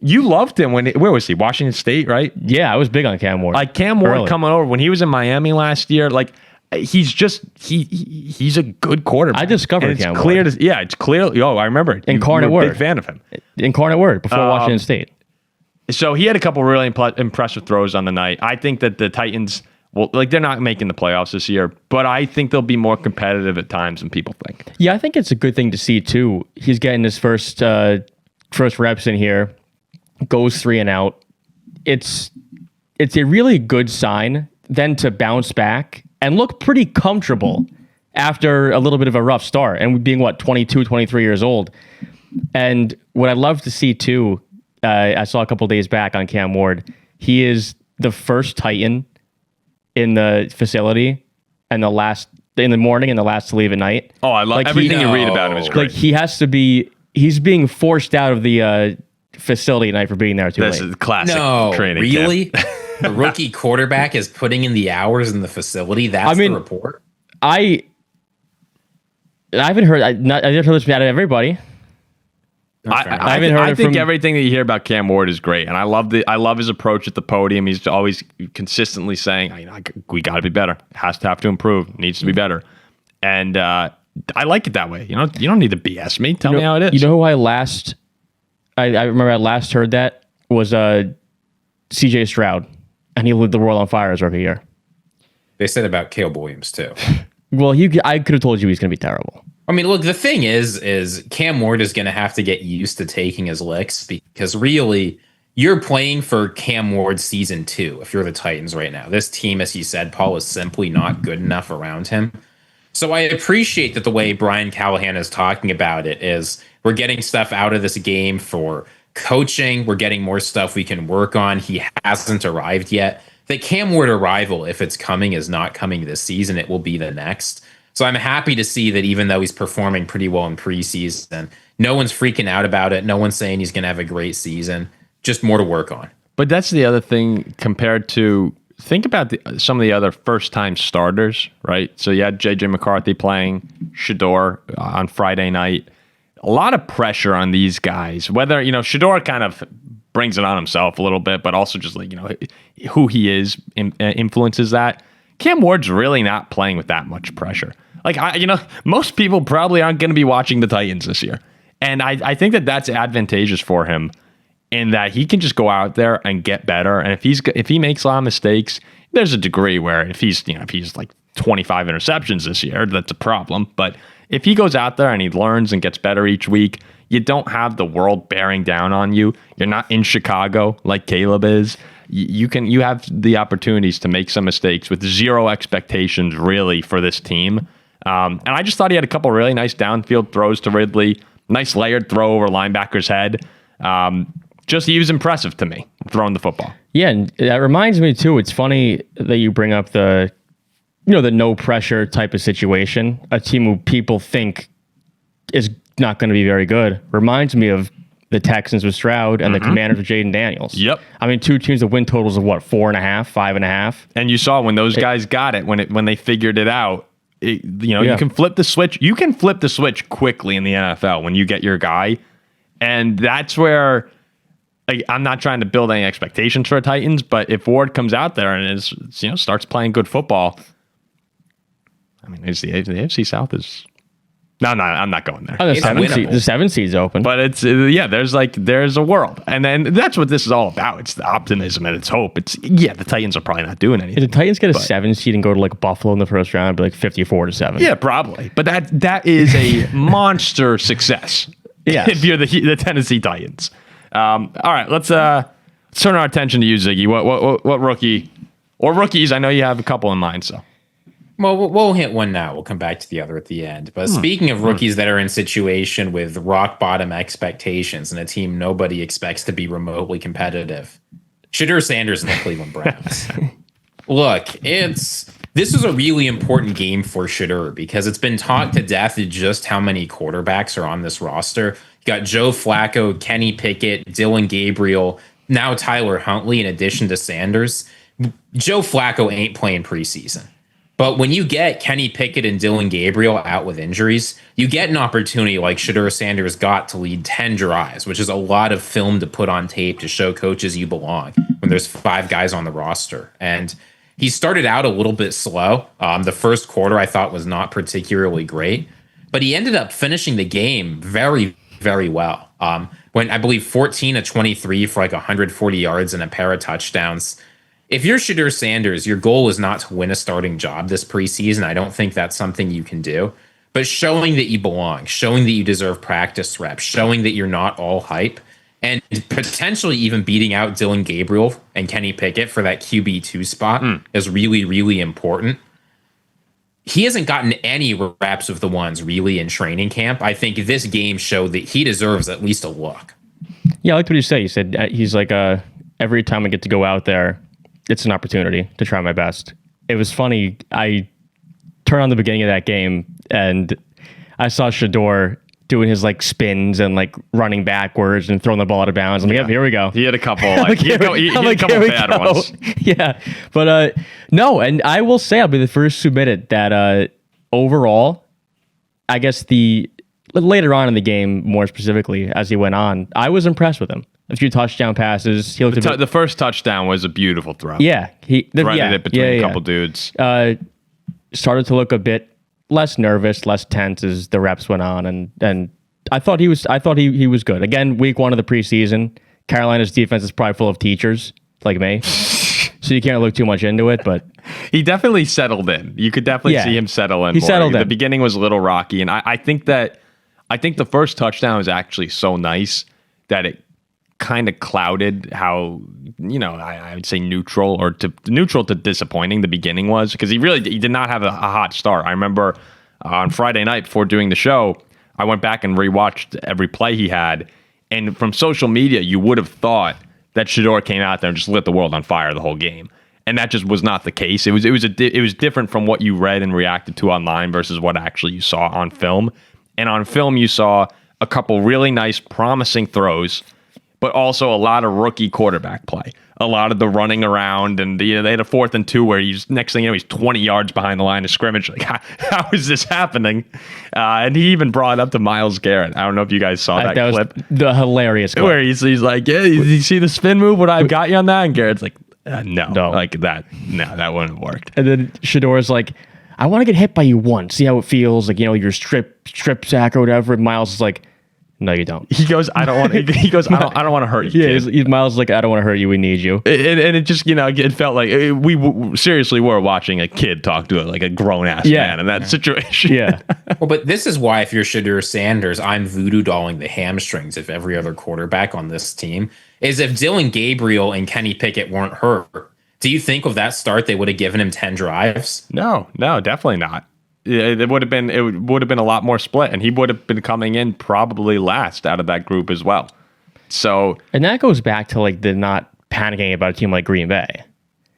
you loved him where was he? Washington State, right? Yeah, I was big on Cam Ward. Like Cam Ward coming over when he was in Miami last year, like he's just he's a good quarterback. I discovered Cam Ward. Ward. It's clear. I remember. Incarnate Word. Big fan of him. Incarnate Word before Washington State. So he had a couple really impressive throws on the night. I think that the Titans, they're not making the playoffs this year, but I think they'll be more competitive at times than people think. Yeah, I think it's a good thing to see too. He's getting his first reps in here, goes 3 and out. It's a really good sign then to bounce back and look pretty comfortable after a little bit of a rough start and being 22, 23 years old. And what I'd love to see too, I saw a couple days back on Cam Ward, he is the first Titan in the facility and in the morning and the last to leave at night. Oh, I love everything you read about him is great. Like he's being forced out of the facility tonight for being there too late. This is classic training really? camp. The rookie quarterback is putting in the hours in the facility. That's the report. I haven't heard. I didn't hear this out of everybody. I think everything that you hear about Cam Ward is great, and I love his approach at the podium. He's always consistently saying, "We got to be better. Has to have to improve. Needs to be better." And I like it that way. You don't need to BS me. Tell me how it is. You know who I remember I last heard that was CJ Stroud, and he lit the world on fire as rookie year. They said about Caleb Williams too. Well, I could have told you he's going to be terrible. I mean, look, the thing is Cam Ward is going to have to get used to taking his licks because really you're playing for Cam Ward season 2 if you're the Titans right now. This team, as you said, Paul, is simply not good enough around him. So I appreciate that the way Brian Callahan is talking about it is we're getting stuff out of this game for coaching. We're getting more stuff we can work on. He hasn't arrived yet. The Cam Ward arrival, if it's coming, is not coming this season. It will be the next. So I'm happy to see that even though he's performing pretty well in preseason, no one's freaking out about it. No one's saying he's going to have a great season. Just more to work on. But that's the other thing compared to, think about some of the other first-time starters, right? So you had JJ McCarthy playing, Shedeur on Friday night. A lot of pressure on these guys. Whether, Shedeur kind of brings it on himself a little bit, but also just who he is influences that. Cam Ward's really not playing with that much pressure. Most people probably aren't going to be watching the Titans this year. And I think that that's advantageous for him in that he can just go out there and get better. And if he makes a lot of mistakes, there's a degree where if he's like 25 interceptions this year, that's a problem. But if he goes out there and he learns and gets better each week, you don't have the world bearing down on you. You're not in Chicago like Caleb is. You have the opportunities to make some mistakes with zero expectations really for this team. And I just thought he had a couple really nice downfield throws to Ridley. Nice layered throw over linebacker's head. He was impressive to me throwing the football. Yeah, and that reminds me too. It's funny that you bring up the no pressure type of situation. A team who people think is not going to be very good. Reminds me of the Texans with Stroud and the Commanders with Jaden Daniels. Yep. I mean, two teams with win totals of 4.5, 5.5. And you saw when those guys got it, when they figured it out. You can flip the switch. You can flip the switch quickly in the NFL when you get your guy, and that's where I'm not trying to build any expectations for Titans. But if Ward comes out there and starts playing good football, I mean, the AFC South is. No, I'm not going there. Oh, the 7 seed's open. But it's there's a world. And then that's what this is all about. It's the optimism and it's hope. The Titans are probably not doing anything. If the Titans get a 7 seed and go to Buffalo in the first round, it'd be 54-7. Yeah, probably. But that is a monster success. Yeah. If you're the Tennessee Titans. All right, let's Let's turn our attention to you, Ziggy. What rookie or rookies? I know you have a couple in mind. So, well, we'll hit one now. We'll come back to the other at the end. But speaking of rookies that are in situation with rock bottom expectations and a team nobody expects to be remotely competitive, Shedeur Sanders and the Cleveland Browns. Look, this is a really important game for Shedeur because it's been talked to death just how many quarterbacks are on this roster. You got Joe Flacco, Kenny Pickett, Dylan Gabriel, now Tyler Huntley in addition to Sanders. Joe Flacco ain't playing preseason. But when you get Kenny Pickett and Dylan Gabriel out with injuries, you get an opportunity like Shedeur Sanders got to lead 10 drives, which is a lot of film to put on tape to show coaches you belong when there's 5 guys on the roster. And he started out a little bit slow. The first quarter I thought was not particularly great, but he ended up finishing the game very, very well. When I believe 14 of 23 for like 140 yards and a pair of touchdowns. If you're Shedeur Sanders, your goal is not to win a starting job this preseason. I don't think that's something you can do. But showing that you belong, showing that you deserve practice reps, showing that you're not all hype, and potentially even beating out Dylan Gabriel and Kenny Pickett for that QB2 spot is really, really important. He hasn't gotten any reps of the ones really in training camp. I think this game showed that he deserves at least a look. Yeah, I liked what you said. You said he's like, every time I get to go out there, it's an opportunity to try my best. It was funny. I turned on the beginning of that game and I saw Shedeur doing his like spins and like running backwards and throwing the ball out of bounds. I'm like, here we go. He had a couple, he had a couple bad ones. Yeah. But no, and I will say I'll be the first to admit it that overall, I guess later on in the game, more specifically, as he went on, I was impressed with him. A few touchdown passes. He looked the first touchdown was a beautiful throw. Yeah. Threaded it between a couple dudes. Started to look a bit less nervous, less tense as the reps went on, and I thought he was good. Again, week 1 of the preseason, Carolina's defense is probably full of teachers like me, so you can't look too much into it. But he definitely settled in. You could definitely see him settle in. He settled in. The beginning was a little rocky, and I think the first touchdown was actually so nice that it kind of clouded how, I would say neutral to disappointing the beginning was, because he did not have a hot start. I remember on Friday night before doing the show, I went back and rewatched every play he had, and from social media, you would have thought that Shedeur came out there and just lit the world on fire the whole game, and that just was not the case. It was different from what you read and reacted to online versus what actually you saw on film. And on film, you saw a couple really nice, promising throws, but also a lot of rookie quarterback play. A lot of the running around, and they had a 4th and 2 where next thing you know, he's 20 yards behind the line of scrimmage. Like, how is this happening? And he even brought it up to Myles Garrett. I don't know if you guys saw that clip. Was the hilarious clip. Where he's like, yeah, you see the spin move? What I've got you on that? And Garrett's like, no, like that. No, that wouldn't have worked. And then Shedeur's like, I want to get hit by you once, see how it feels, like, your strip sack or whatever. And Myles is like, no, you don't. He goes, I don't want to hurt you. Yeah, Myles is like, I don't want to hurt you. We need you. And it just, it felt like we seriously were watching a kid talk to like a grown ass man in that situation. Yeah. Well, but this is why if you're Shedeur Sanders, I'm voodoo dolling the hamstrings of every other quarterback on this team. Is if Dylan Gabriel and Kenny Pickett weren't hurt, do you think with that start they would have given him 10 drives? No, definitely not. It would have been a lot more split, and he would have been coming in probably last out of that group as well. So, and that goes back to like the not panicking about a team like Green Bay.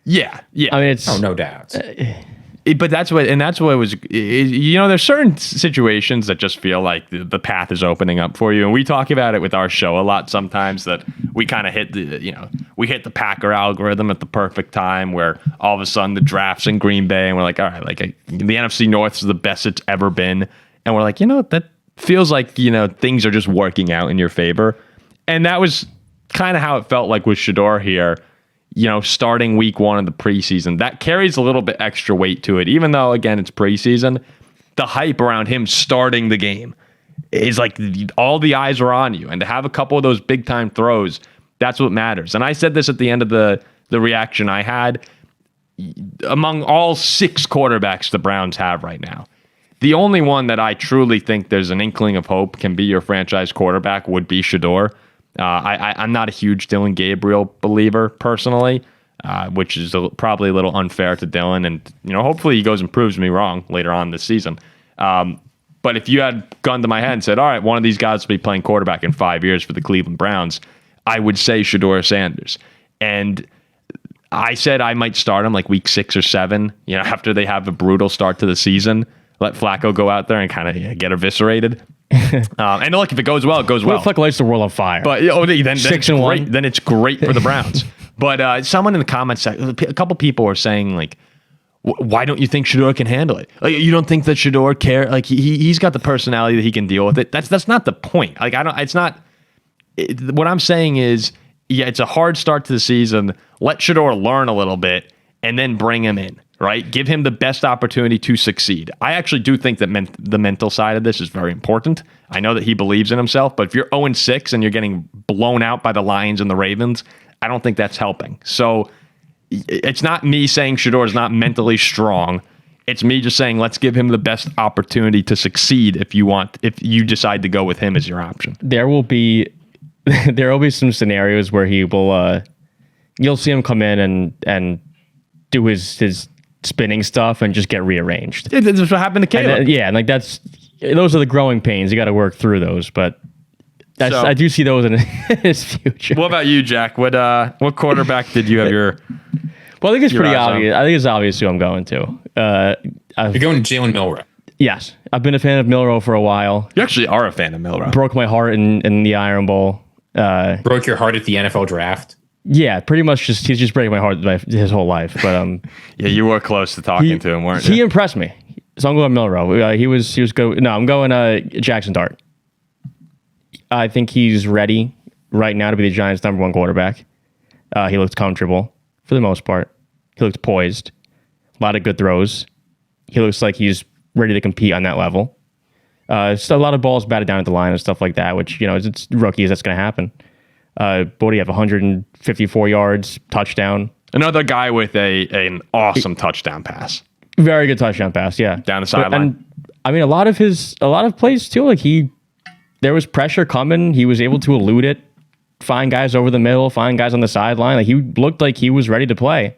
Yeah. I mean, it's no doubt. But that's what it was. There's certain situations that just feel like the path is opening up for you, and we talk about it with our show a lot sometimes, that we kind of hit the Packer algorithm at the perfect time where all of a sudden the draft's in Green Bay, and we're like, all right, like the NFC North is the best it's ever been, and we're like, that feels like things are just working out in your favor, and that was kind of how it felt like with Shedeur here. Starting week 1 of the preseason, that carries a little bit extra weight to it. Even though, again, it's preseason, the hype around him starting the game is like all the eyes are on you. And to have a couple of those big time throws, that's what matters. And I said this at the end of the reaction I had. Among all 6 quarterbacks the Browns have right now, the only one that I truly think there's an inkling of hope can be your franchise quarterback would be Shedeur. I'm not a huge Dylan Gabriel believer personally, which is probably a little unfair to Dylan. And, hopefully he goes and proves me wrong later on this season. But if you had gun to my head and said, all right, one of these guys will be playing quarterback in 5 years for the Cleveland Browns, I would say Shedeur Sanders. And I said I might start him like week 6 or 7, after they have a brutal start to the season. Let Flacco go out there and kind of get eviscerated. And look, if it goes well, it goes well. Flacco lights the world on fire. But then 6-1. Then it's great for the Browns. But someone in the comments, a couple people were saying like, why don't you think Shedeur can handle it? Like, you don't think that Shedeur care? Like he's got the personality that he can deal with it. That's not the point. Like it's not. What I'm saying is, yeah, it's a hard start to the season. Let Shedeur learn a little bit and then bring him in. Right? Give him the best opportunity to succeed. I actually do think that the mental side of this is very important. I know that he believes in himself, but if you're 0-6 and you're getting blown out by the Lions and the Ravens, I don't think that's helping. So it's not me saying Shedeur is not mentally strong. It's me just saying let's give him the best opportunity to succeed if you decide to go with him as your option. There will be some scenarios where he will you'll see him come in and do his spinning stuff and just get rearranged. That's what happened to Caleb. And those are the growing pains. You got to work through those, but I do see those in his future. What about you, Jack? What quarterback did you have your? Well, I think it's pretty obvious. I think it's obvious who I'm going to. You're going to Jalen Milroe. Yes, I've been a fan of Milroe for a while. You actually are a fan of Milroe. Broke my heart in the Iron Bowl. Broke your heart at the NFL draft. Yeah, pretty much. He's just breaking my heart his whole life. But yeah, you were close to talking to him, weren't you? He impressed me, so I'm going Milroe. He was good. No, I'm going Jaxson Dart. I think he's ready right now to be the Giants' #1 quarterback. He looks comfortable for the most part. He looks poised. A lot of good throws. He looks like he's ready to compete on that level. So a lot of balls batted down at the line and stuff like that, which it's rookies. That's going to happen. What do you have? 154 yards, touchdown. Another guy with an awesome touchdown pass. Very good touchdown pass, yeah. Down the sideline. And I mean, a lot of plays too. Like there was pressure coming. He was able to elude it, find guys over the middle, find guys on the sideline. Like he looked like he was ready to play.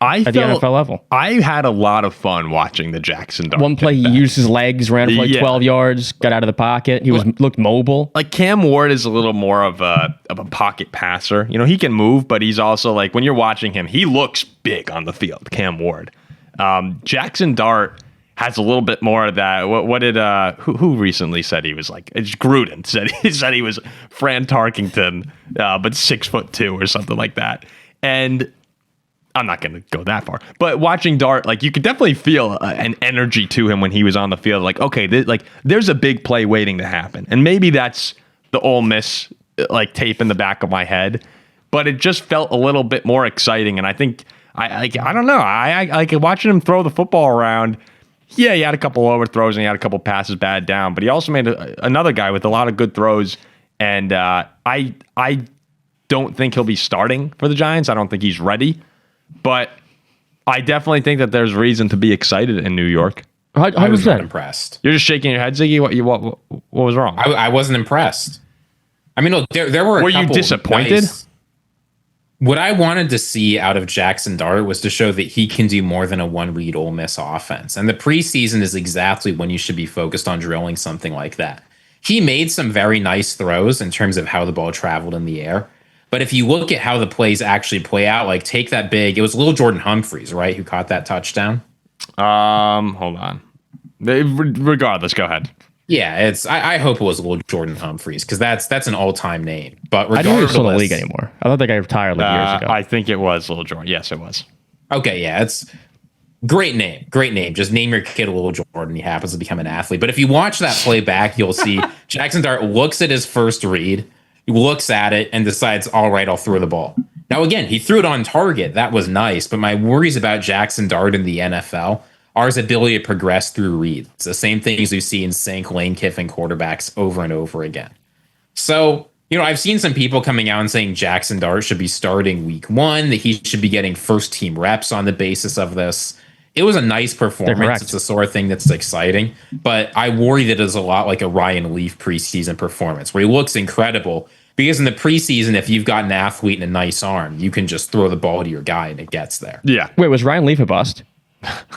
At the NFL level. I had a lot of fun watching the Jaxson Dart. One play, he used his legs, ran for 12 yards, got out of the pocket. He looked mobile. Like Cam Ward is a little more of a pocket passer. He can move, but he's also like when you're watching him, he looks big on the field. Cam Ward, Jaxson Dart has a little bit more of that. What did who recently said he was like? It's Gruden said he was Fran Tarkington, but 6'2" or something like that, and. I'm not going to go that far, but watching Dart, like you could definitely feel an energy to him when he was on the field. Like, okay, there's a big play waiting to happen, and maybe that's the Ole Miss like tape in the back of my head, but it just felt a little bit more exciting. And I think I don't know, I like watching him throw the football around. Yeah, he had a couple overthrows and he had a couple passes batted down, but he also made another guy with a lot of good throws. And I don't think he'll be starting for the Giants. I don't think he's ready. But I definitely think that there's reason to be excited in New York. I was not impressed. You're just shaking your head, Ziggy. What was wrong? I wasn't impressed. I mean, look, there were. Were you disappointed? What I wanted to see out of Jaxson Dart was to show that he can do more than a one-read Ole Miss offense, and the preseason is exactly when you should be focused on drilling something like that. He made some very nice throws in terms of how the ball traveled in the air. But if you look at how the plays actually play out, like take that big, it was little Jordan Humphreys, right, who caught that touchdown? Hold on. Regardless, go ahead. Yeah, I hope it was little Jordan Humphreys because that's an all-time name. But regardless, I don't think he's in the league anymore. I thought that guy retired years ago. I think it was little Jordan. Yes, it was. Okay, yeah, it's great name. Great name. Just name your kid Little Jordan. He happens to become an athlete. But if you watch that play back, you'll see Jaxson Dart looks at his first read. He looks at it and decides, all right, I'll throw the ball. Now, again, he threw it on target. That was nice. But my worries about Jaxson Dart in the NFL are his ability to progress through reads. It's the same things we see in Sank Lane Kiffin quarterbacks over and over again. So, I've seen some people coming out and saying Jaxson Dart should be starting week 1, that he should be getting first-team reps on the basis of this. it was a nice performance. correct. It's the sort of thing that's exciting, but I worry that it's a lot like a Ryan Leaf preseason performance where he looks incredible because in the preseason, if you've got an athlete and a nice arm, you can just throw the ball to your guy and it gets there. Yeah. Wait, was Ryan Leaf a bust?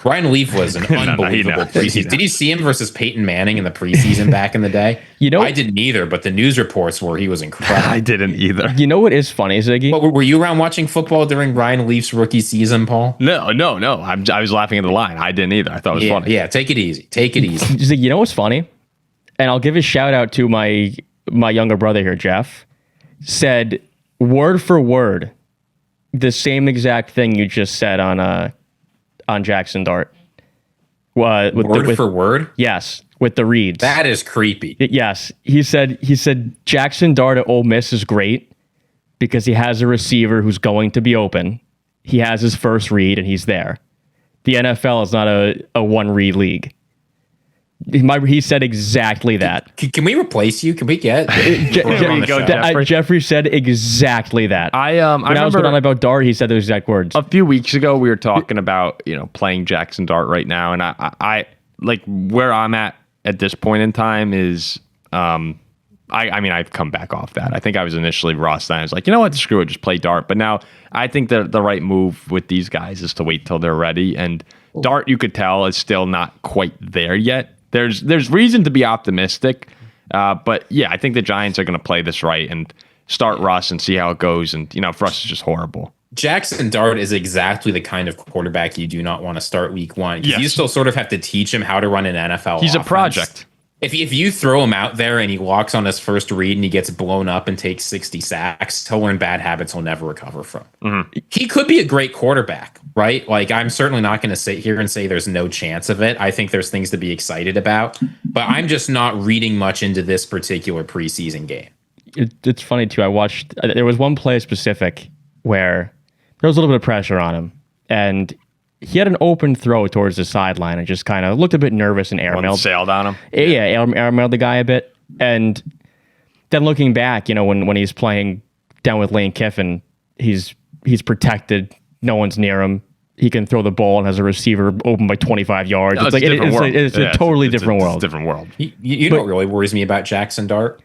Ryan Leaf was an unbelievable preseason. Did you see him versus Peyton Manning in the preseason back in the day? I didn't either, but the news reports were he was incredible. I didn't either. You know what is funny, Ziggy? But were you around watching football during Ryan Leaf's rookie season, Paul? No. I was laughing at the line. I didn't either. I thought it was funny. Yeah, take it easy. Ziggy, you know what's funny? And I'll give a shout out to my younger brother here, Jeff. Said word for word the same exact thing you just said on Jaxson Dart. Word for word? Yes, with the reads. That is creepy. Yes, he said Jaxson Dart at Ole Miss is great because he has a receiver who's going to be open. He has his first read and he's there. The NFL is not a one read league. He said exactly that. Can we replace you? Can we get Jeffrey said exactly that. I when I was remember going on about Dart, he said those exact words. a few weeks ago we were talking about playing Jaxson Dart right now, and I like where I'm at this point in time is I mean I've come back off that. I think I was initially Ross and I was like, you know what, screw it, just play Dart. But now I think the right move with these guys is to wait till they're ready. And Dart, you could tell, is still not quite there yet. There's reason to be optimistic, but yeah, I think the Giants are going to play this right and start Russ and see how it goes. And for us, it's just horrible. Jaxson Dart is exactly the kind of quarterback you do not want to start week one. Yes. You still sort of have to teach him how to run an NFL He's offense. A project. If you throw him out there and he walks on his first read and he gets blown up and takes 60 sacks, he'll learn bad habits he'll never recover from. Mm-hmm. He could be a great quarterback, right? Like, I'm certainly not going to sit here and say there's no chance of it. I think there's things to be excited about, but I'm just not reading much into this particular preseason game. It's funny, too. I watched, there was one play specific where there was a little bit of pressure on him, and he had an open throw towards the sideline and just kind of looked a bit nervous and airmailed. Sailed on him? Yeah, airmailed the guy a bit. And then looking back, when he's playing down with Lane Kiffin, he's protected. No one's near him. He can throw the ball and has a receiver open by 25 yards. No, it's a totally different world. It's a different world. You know what really worries me about Jaxson Dart?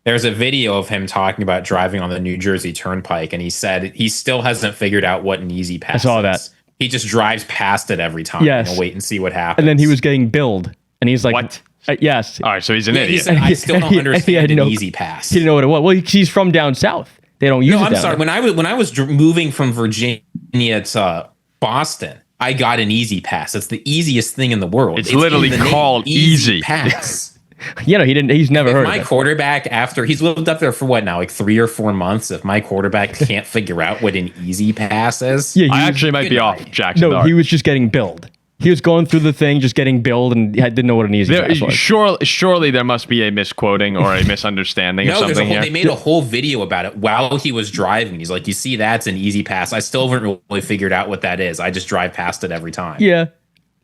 There's a video of him talking about driving on the New Jersey Turnpike, and he said he still hasn't figured out what an easy pass is. I saw that. He just drives past it every time. Yes. And wait and see what happens. And then he was getting billed. And he's like, what? Yes. All right, so he's an idiot. He said, I still don't understand an easy pass. He didn't know what it was. Well, he's from down south. They don't use it. No, I'm sorry. When I was moving from Virginia to Boston, I got an easy pass. It's the easiest thing in the world. It's literally called easy pass. He's never heard of it. My quarterback, after he's lived up there for what now, like 3 or 4 months. If my quarterback can't figure out what an easy pass is, I actually might be off Jaxson Dart. No, he was just getting billed. He was going through the thing, just getting billed, and didn't know what an easy pass was. Surely there must be a misquoting or a misunderstanding or something here. They made a whole video about it while he was driving. He's like, you see, that's an easy pass. I still haven't really figured out what that is. I just drive past it every time. Yeah.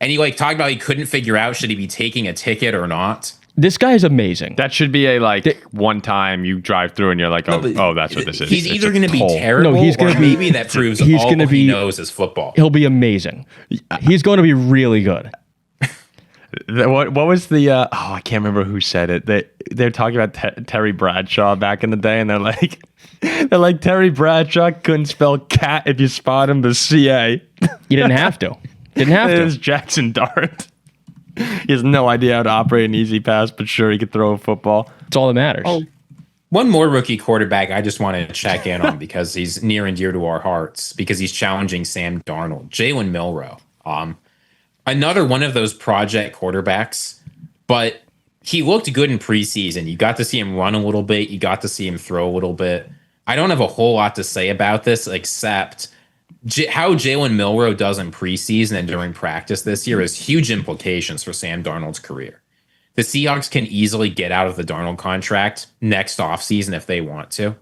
And he talked about he couldn't figure out should he be taking a ticket or not. This guy is amazing. That should be a one time you drive through and you're like, oh, that's what this is. He's either going to be terrible, or maybe that proves all he knows is football. He'll be amazing. He's going to be really good. What was the? I can't remember who said it. They're talking about Terry Bradshaw back in the day, and they're like Terry Bradshaw couldn't spell cat if you spot him with CA. You didn't have to. Didn't have to. It's Jaxson Dart. He has no idea how to operate an easy pass, but sure, he could throw a football. It's all that matters. Oh, one more rookie quarterback I just want to check in on because he's near and dear to our hearts because he's challenging Sam Darnold. Jalen Milroe. Another one of those project quarterbacks, but he looked good in preseason. You got to see him run a little bit. You got to see him throw a little bit. I don't have a whole lot to say about this except how Jalen Milroe does in preseason and during practice this year has huge implications for Sam Darnold's career. The Seahawks can easily get out of the Darnold contract next offseason if they want to.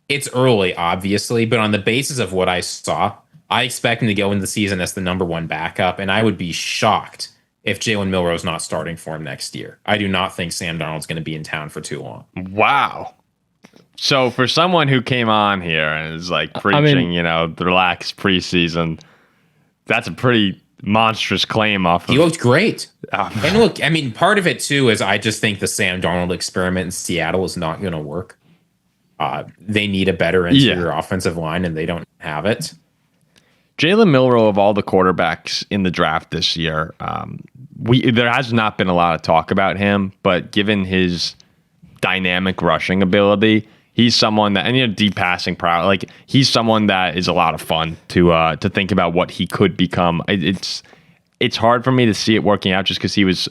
It's early, obviously, but on the basis of what I saw, I expect him to go into the season as the number one backup, and I would be shocked if Jalen Milroe is not starting for him next year. I do not think Sam Darnold's going to be in town for too long. Wow. So for someone who came on here and is preaching, the relaxed preseason, that's a pretty monstrous claim off of. He looked great. And look, I mean, part of it too is I just think the Sam Darnold experiment in Seattle is not going to work. They need a better interior offensive line, and they don't have it. Jalen Milroe, of all the quarterbacks in the draft this year, there has not been a lot of talk about him, but given his dynamic rushing ability, he's someone that, and deep passing power, like he's someone that is a lot of fun to think about what he could become. It's hard for me to see it working out just because he was.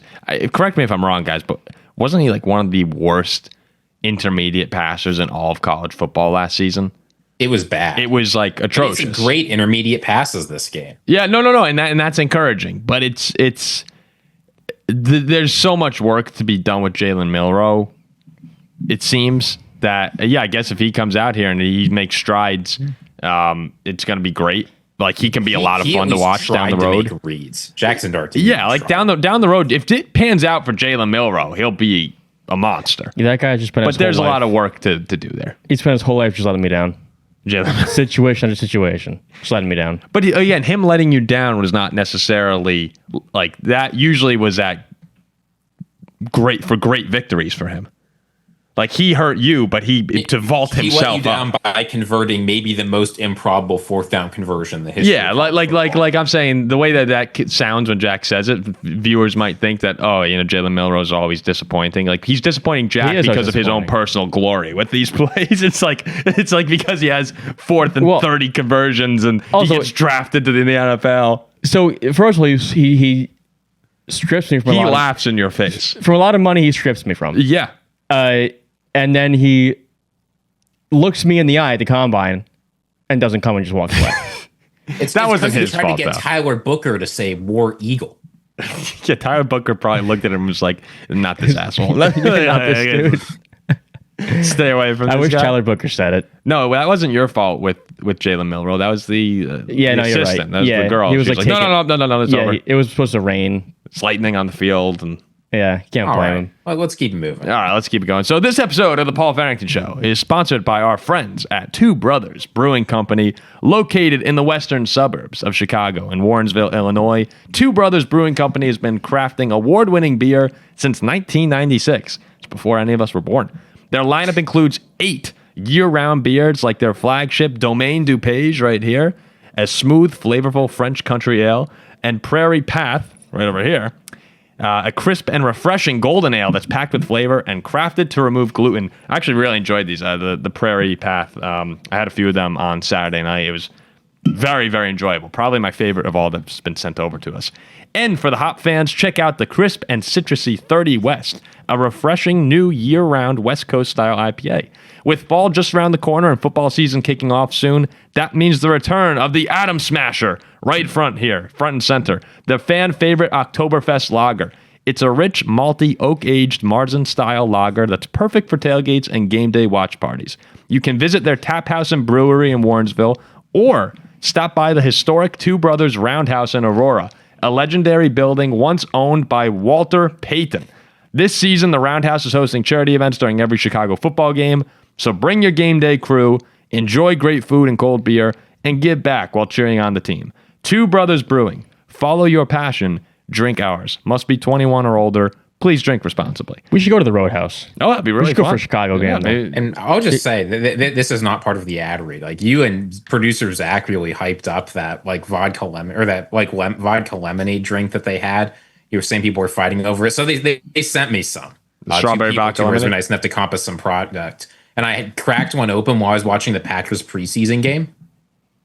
Correct me if I'm wrong, guys, but wasn't he like one of the worst intermediate passers in all of college football last season? It was bad. It was like atrocious. It's great intermediate passes this game. Yeah, no, and that's encouraging. But there's so much work to be done with Jalen Milroe. It seems that I guess if he comes out here and he makes strides, it's going to be great. Like he can be a lot of fun to watch down the road. Reads Jaxson Dart. Yeah, like down the road. If it pans out for Jalen Milroe, he'll be a monster. Yeah, that guy just spent. But there's a lot of work to do there. He spent his whole life just letting me down. Situation after situation, just letting me down. But again, him letting you down was not necessarily like that. Usually was that great victories for him. Like he hurt you, but to vault himself let you down up by converting maybe the most improbable fourth down conversion in the history. Yeah, like I'm saying, the way that sounds when Jack says it, viewers might think that Jalen Milroe is always disappointing. Like he's disappointing Jack because of his own personal glory with these plays. It's like because he has 4th and 30 conversions and also, he gets drafted to the NFL. So first of all, he strips me from. He laughs in your face from a lot of money. He strips me from. Yeah. And then he looks me in the eye at the combine and doesn't come and just walks away. That wasn't his fault, though. He tried to get Tyler Booker to say War Eagle. Yeah, Tyler Booker probably looked at him and was like, not this asshole. Not this dude. Stay away from this I wish guy. Tyler Booker said it. No, that wasn't your fault with Jalen Milroe. That was the assistant. You're right. That was the girl. He was like no, it's over. It was supposed to rain. It's lightning on the field and... Yeah, can't blame him. Well, let's keep moving. All right, let's keep it going. So this episode of the Paul Farrington Show is sponsored by our friends at Two Brothers Brewing Company, located in the western suburbs of Chicago in Warrensville, Illinois. Two Brothers Brewing Company has been crafting award-winning beer since 1996. It's before any of us were born. Their lineup includes 8 year-round beers like their flagship Domaine du Page right here, a smooth, flavorful French country ale, and Prairie Path right over here, a crisp and refreshing golden ale that's packed with flavor and crafted to remove gluten. I actually really enjoyed these. The Prairie Path. I had a few of them on Saturday night. It was very, very enjoyable. Probably my favorite of all that's been sent over to us. And for the hop fans, check out the crisp and citrusy 30 West, a refreshing new year-round West Coast style IPA. With fall just around the corner and football season kicking off soon, that means the return of the Atom Smasher right front and center, the fan favorite Oktoberfest lager. It's a rich, malty, oak-aged Marzen-style lager that's perfect for tailgates and game day watch parties. You can visit their tap house and brewery in Warrensville, or stop by the historic Two Brothers Roundhouse in Aurora, a legendary building once owned by Walter Payton. This season, the Roundhouse is hosting charity events during every Chicago football game, so bring your game day crew, enjoy great food and cold beer, and give back while cheering on the team. Two Brothers Brewing. Follow your passion. Drink ours. Must be 21 or older. Please drink responsibly. We should go to the Roadhouse. Oh, that'd be really fun. We should go for a Chicago game. And I'll just say that this is not part of the ad read. Like you and producer Zach really hyped up that like vodka lemon or that like vodka lemonade drink that they had. You were saying people were fighting over it, so they sent me some strawberry vodka lemonade. Were nice enough to comp us some product, and I had cracked one open while I was watching the Packers preseason game.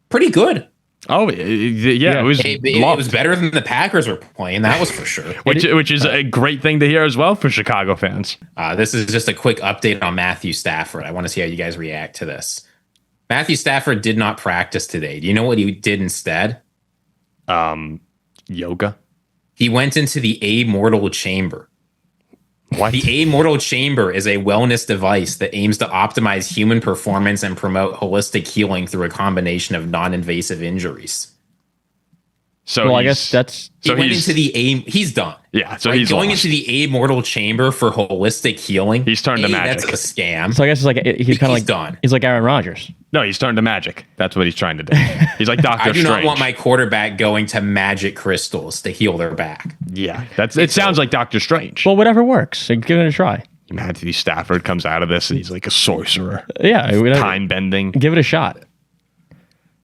Pretty good. Oh, yeah. It was better than the Packers were playing. That was for sure. which is a great thing to hear as well for Chicago fans. This is just a quick update on Matthew Stafford. I want to see how you guys react to this. Matthew Stafford did not practice today. Do you know what he did instead? Yoga. He went into the Amortal Chamber. What? The Amortal Chamber is a wellness device that aims to optimize human performance and promote holistic healing through a combination of non-invasive injuries. So well, I guess that's... He went into the He's done. Yeah, so he's going lost. into the Amortal Chamber for holistic healing. He's turned to magic. That's a scam. So I guess it's like he's kind of like done. He's like Aaron Rodgers. No, he's turned to magic. That's what he's trying to do. He's like Doctor I do Strange. not want my quarterback going to magic crystals to heal their back. Yeah, it sounds like Doctor Strange. Well, whatever works. Give it a try. Matthew Stafford comes out of this and he's like a sorcerer. Yeah. Time bending. Give it a shot.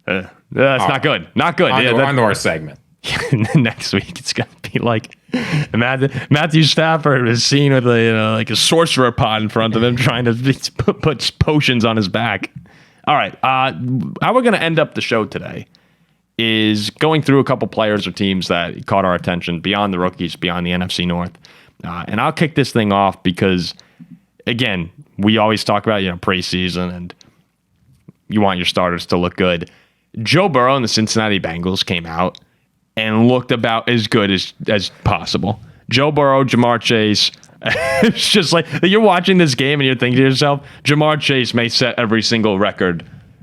That's not good. Not good. On to our segment. Next week it's gonna be like Matthew Stafford is seen with like a sorcerer pot in front of him trying to put potions on his back. All right, how we're gonna end up the show today is going through a couple players or teams that caught our attention beyond the rookies, beyond the NFC North, and I'll kick this thing off because again we always talk about preseason and you want your starters to look good. Joe Burrow and the Cincinnati Bengals came out and looked about as good as possible. Joe Burrow, Ja'Marr Chase. It's just like you're watching this game and you're thinking to yourself, Ja'Marr Chase may set every single record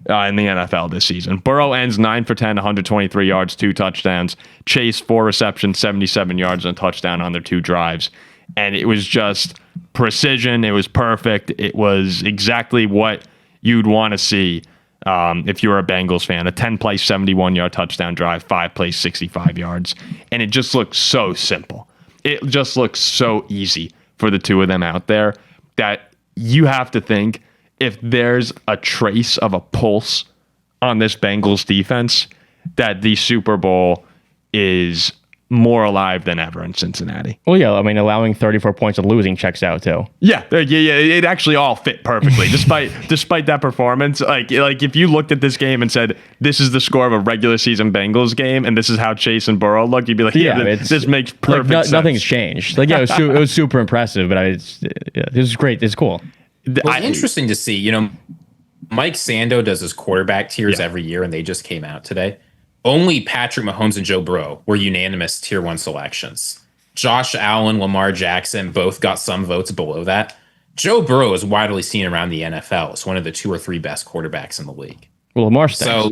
in the NFL this season. Burrow ends 9 for 10, 123 yards, 2 touchdowns. Chase 4 receptions, 77 yards and a touchdown on their 2 drives. And it was just precision. It was perfect. It was exactly what you'd want to see. If you're a Bengals fan, a 10-play, 71-yard touchdown drive, 5 plays, 65 yards. And it just looks so simple. It just looks so easy for the two of them out there that you have to think if there's a trace of a pulse on this Bengals defense, that the Super Bowl is more alive than ever in Cincinnati. Well, yeah, I mean, allowing 34 points of losing checks out too. Yeah. It actually all fit perfectly, despite that performance. Like if you looked at this game and said, "This is the score of a regular season Bengals game, and this is how Chase and Burrow look," you'd be like, this makes perfect sense. Nothing's changed. Like, yeah, it was super impressive, but this is great. It's cool. Well, interesting to see. Mike Sando does his quarterback tiers every year, and they just came out today. Only Patrick Mahomes and Joe Burrow were unanimous tier 1 selections. Josh Allen, Lamar Jackson both got some votes below that. Joe Burrow is widely seen around the NFL as one of the 2 or 3 best quarterbacks in the league. Well, Lamar stinks. So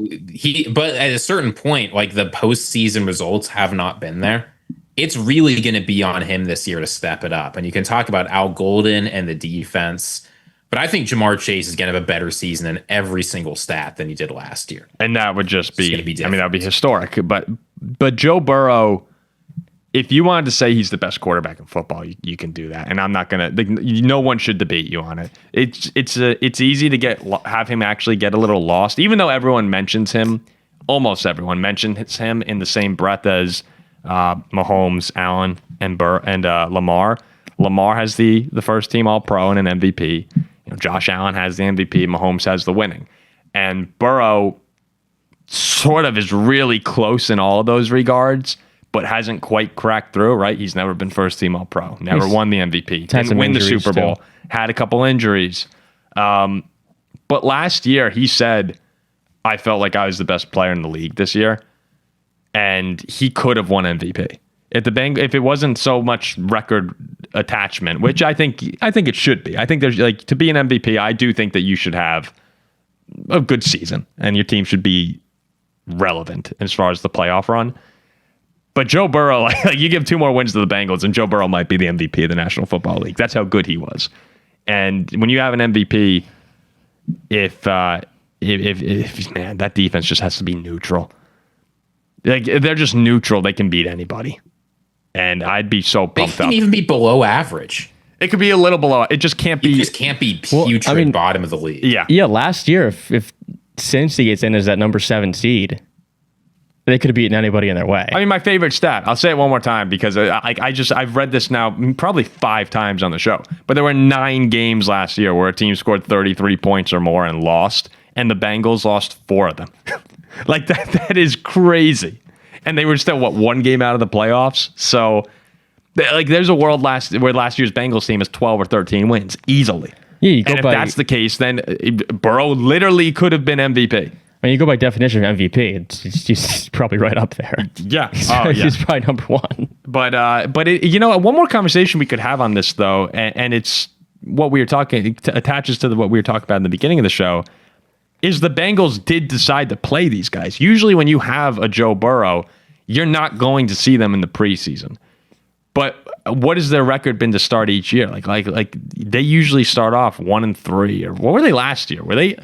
but at a certain point, like the postseason results have not been there. It's really going to be on him this year to step it up. And you can talk about Al Golden and the defense. But I think Ja'Marr Chase is going to have a better season in every single stat than he did last year. And that would just be that would be historic. But Joe Burrow, if you wanted to say he's the best quarterback in football, you can do that. And I'm not going to, no one should debate you on it. It's easy to have him actually get a little lost, even though everyone mentions him, almost everyone mentions him in the same breath as Mahomes, Allen, and Lamar. Lamar has the first team All-Pro and an MVP. Josh Allen has the MVP. Mahomes has the winning. And Burrow sort of is really close in all of those regards, but hasn't quite cracked through, right? He's never been first team All-Pro. Never won the MVP. Didn't win the Super Bowl. Had a couple injuries. But last year, he said, I felt like I was the best player in the league this year. And he could have won MVP. If it wasn't so much record attachment, which I think it should be. I think there's to be an MVP, I do think that you should have a good season and your team should be relevant as far as the playoff run. But Joe Burrow, you give 2 more wins to the Bengals and Joe Burrow might be the MVP of the National Football League. That's how good he was. And when you have an MVP, if man, that defense just has to be neutral. If they're just neutral, they can beat anybody. And I'd be so pumped up. They can even be below average. It could be a little below. It just can't be. It just can't be putrid bottom of the league. Yeah. Yeah, last year, if Cincy gets in as that number 7 seed, they could have beaten anybody in their way. I mean, my favorite stat, I'll say it one more time because I've read this now probably 5 times on the show, but there were 9 games last year where a team scored 33 points or more and lost, and the Bengals lost 4 of them. That is crazy. And they were still, 1 game out of the playoffs? So, there's a world where last year's Bengals team is 12 or 13 wins, easily. Yeah, and if that's the case, then Burrow literally could have been MVP. I mean, you go by definition of MVP, he's probably right up there. Yeah. He's probably number 1. But one more conversation we could have on this, though, and it's what we were talking, it attaches to what we were talking about in the beginning of the show, is the Bengals did decide to play these guys. Usually when you have a Joe Burrow, you're not going to see them in the preseason. But what has their record been to start each year? Like they usually start off 1-3, or what were they last year? Were they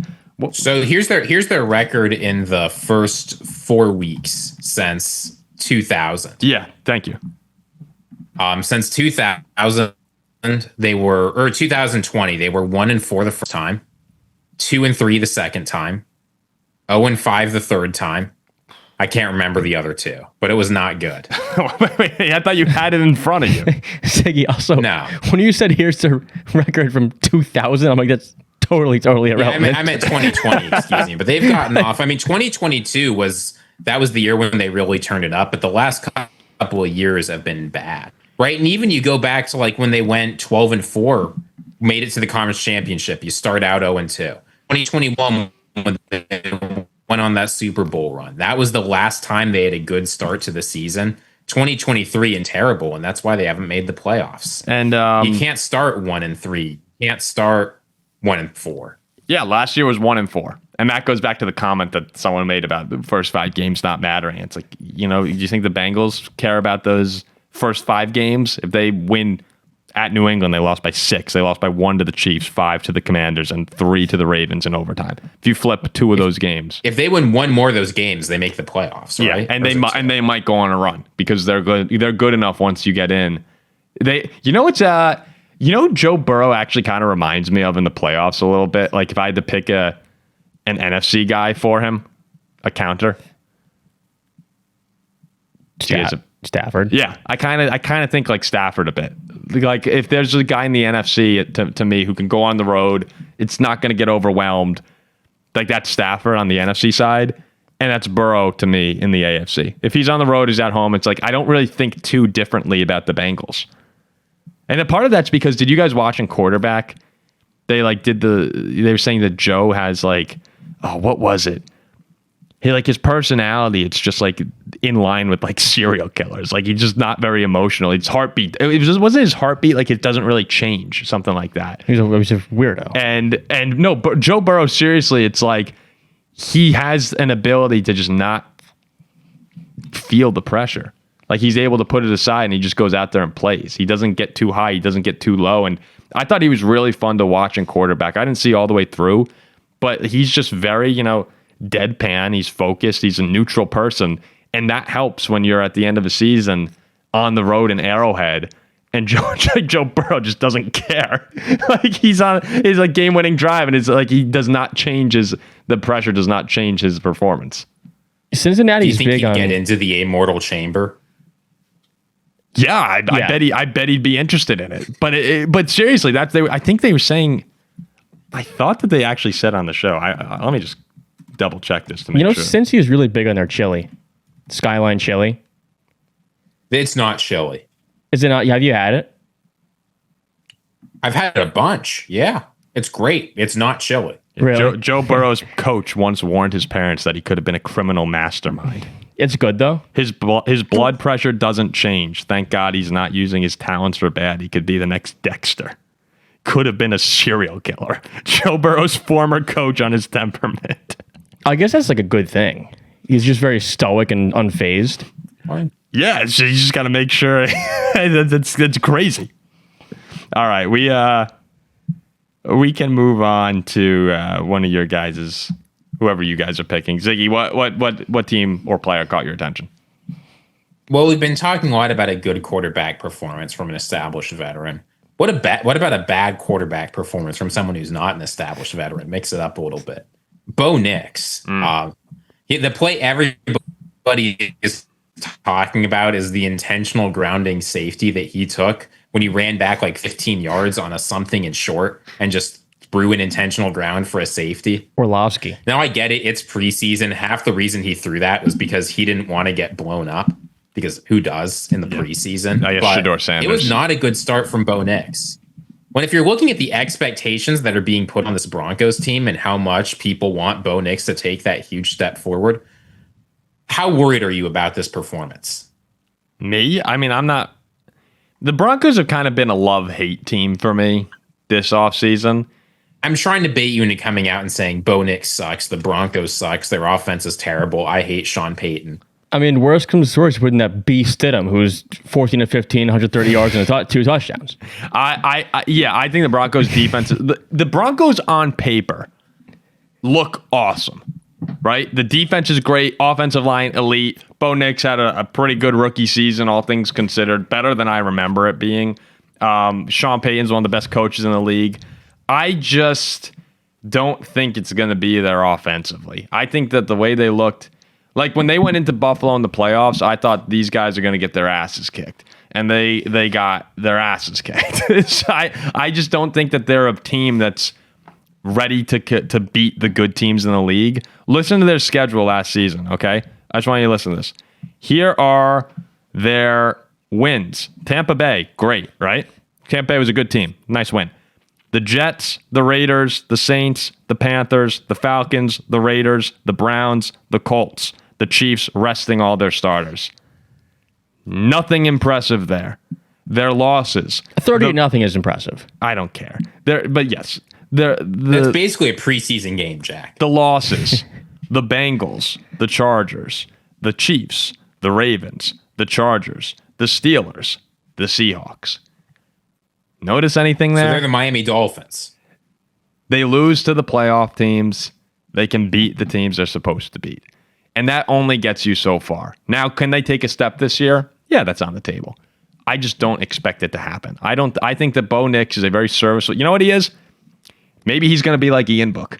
So here's their record in the first 4 weeks since 2000. Yeah, thank you. Since 2000, they were, or 2020, they were 1-4 the first time, 2-3 the second time, 0-5 the third time. I can't remember the other two, but it was not good. Wait, I thought you had it in front of you. Ziggy, also, No. when you said here's the record from 2000, I'm like, that's totally irrelevant. I meant 2020, excuse me, but they've gotten off. I mean, 2022 was the year when they really turned it up, but the last couple of years have been bad, right? And even you go back to like when they went 12-4, made it to the conference championship. You start out 0-2. 2021, when they went on that Super Bowl run, that was the last time they had a good start to the season. 2023 and terrible, and that's why they haven't made the playoffs. And you can't start 1-3. You can't start 1-4. Yeah, last year was 1-4. And that goes back to the comment that someone made about the first 5 games not mattering. It's like, do you think the Bengals care about those first 5 games? If they win at New England, they lost by 6. They lost by 1 to the Chiefs, 5 to the Commanders, and 3 to the Ravens in overtime. If you flip 2 of those games, if they win one more of those games, they make the playoffs, right? Yeah, and they might go on a run because they're good. They're good enough once you get in. Joe Burrow actually kind of reminds me of in the playoffs a little bit. Like if I had to pick an NFC guy for him, a counter. Stafford. Yeah, I kind of think like Stafford a bit. Like if there's a guy in the NFC to me who can go on the road, it's not going to get overwhelmed. Like that's Stafford on the NFC side, and that's Burrow to me in the AFC. If he's on the road, he's at home. It's like I don't really think too differently about the Bengals. And a part of that's because did you guys watch in quarterback? They were saying that Joe has like, oh, what was it? He like his personality, it's just like in line with like serial killers. Like he's just not very emotional. His heartbeat, wasn't his heartbeat like it doesn't really change, something like that. He's a weirdo. And no, but Joe Burrow, seriously, it's like he has an ability to just not feel the pressure. Like he's able to put it aside and he just goes out there and plays. He doesn't get too high. He doesn't get too low. And I thought he was really fun to watch in quarterback. I didn't see all the way through, but he's just very, deadpan. He's focused. He's a neutral person. And that helps when you're at the end of a season on the road in Arrowhead and Joe Burrow just doesn't care. Like he's like game-winning drive and it's like he does not change the pressure does not change his performance. Cincinnati's Do you think big on get into the immortal chamber? Yeah, I bet he'd be interested in it. But seriously, I think they were saying. I thought that they actually said on the show. Let me just double check this to make sure. Cincy is really big on their chili, Skyline chili. It's not chili. Is it not? Have you had it? I've had a bunch. Yeah, it's great. It's not chili. Really? Joe Burrow's coach once warned his parents that he could have been a criminal mastermind. It's good though. His blood pressure doesn't change. Thank God he's not using his talents for bad. He could be the next Dexter. Could have been a serial killer. Joe Burrow's former coach on his temperament. I guess that's like a good thing. He's just very stoic and unfazed. Fine. Yeah, you just got to make sure. That's crazy. All right, we can move on to one of your guys's, whoever you guys are picking. Ziggy, what team or player caught your attention? Well, we've been talking a lot about a good quarterback performance from an established veteran. What about a bad quarterback performance from someone who's not an established veteran? Mix it up a little bit. Bo Nix. The play everybody is talking about is the intentional grounding safety that he took when he ran back like 15 yards on a something in short and just threw an intentional ground for a safety. Orlovsky. Now I get it. It's preseason. Half the reason he threw that was because he didn't want to get blown up. Because who does in the preseason? I guess Shedeur Sanders. It was not a good start from Bo Nix. If you're looking at the expectations that are being put on this Broncos team and how much people want Bo Nix to take that huge step forward, how worried are you about this performance? Me? I mean, I'm not. The Broncos have kind of been a love-hate team for me this offseason. I'm trying to bait you into coming out and saying Bo Nix sucks, the Broncos sucks, their offense is terrible, I hate Sean Payton. I mean, worst comes to worst, wouldn't that be Stidham, who's 14 to 15, 130 yards and 2 touchdowns? I think the Broncos defense, the Broncos on paper look awesome, right? The defense is great. Offensive line, elite. Bo Nix had a pretty good rookie season, all things considered. Better than I remember it being. Sean Payton's one of the best coaches in the league. I just don't think it's going to be there offensively. I think that the way they looked, like when they went into Buffalo in the playoffs, I thought these guys are going to get their asses kicked. And they got their asses kicked. So I just don't think that they're a team that's ready to beat the good teams in the league. Listen to their schedule last season, okay? I just want you to listen to this. Here are their wins. Tampa Bay, great, right? Tampa Bay was a good team. Nice win. The Jets, the Raiders, the Saints, the Panthers, the Falcons, the Raiders, the Browns, the Colts, the Chiefs resting all their starters. Nothing impressive there. Their losses. 30-0 is impressive. I don't care. But yes. It's basically a preseason game, Jack. The losses. The Bengals, the Chargers, the Chiefs, the Ravens, the Chargers, the Steelers, the Seahawks. Notice anything there? So they're the Miami Dolphins. They lose to the playoff teams. They can beat the teams they're supposed to beat. And that only gets you so far. Now, can they take a step this year? Yeah, that's on the table. I just don't expect it to happen. I think that Bo Nix is a very serviceable. You know what he is? Maybe he's going to be like Ian Book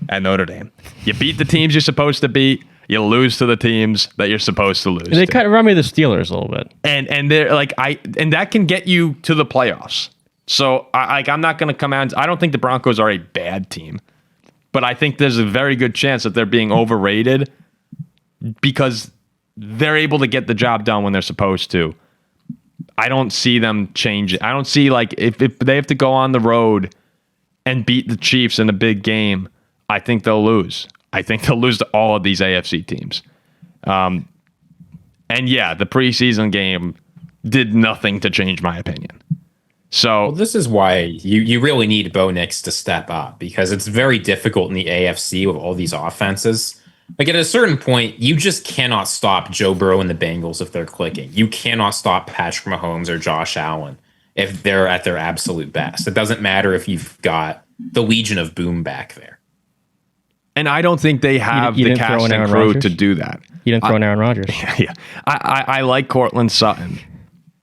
at Notre Dame. You beat the teams you're supposed to beat. You lose to the teams that you're supposed to lose. They kind of remind me of the Steelers a little bit. And they're like and that can get you to the playoffs. So I'm not going to come out. I don't think the Broncos are a bad team, but I think there's a very good chance that they're being overrated because they're able to get the job done when they're supposed to. I don't see them change it. I don't see like if they have to go on the road and beat the Chiefs in a big game, I think they'll lose. I think they'll lose to all of these AFC teams. And yeah, the preseason game did nothing to change my opinion. So this is why you really need Bo Nix to step up, because it's very difficult in the AFC with all these offenses. Like at a certain point, you just cannot stop Joe Burrow and the Bengals if they're clicking. You cannot stop Patrick Mahomes or Josh Allen if they're at their absolute best. It doesn't matter if you've got the Legion of Boom back there. And I don't think they have the cast and crew to do that. You didn't throw in Aaron Rodgers. Yeah. I like Cortland Sutton.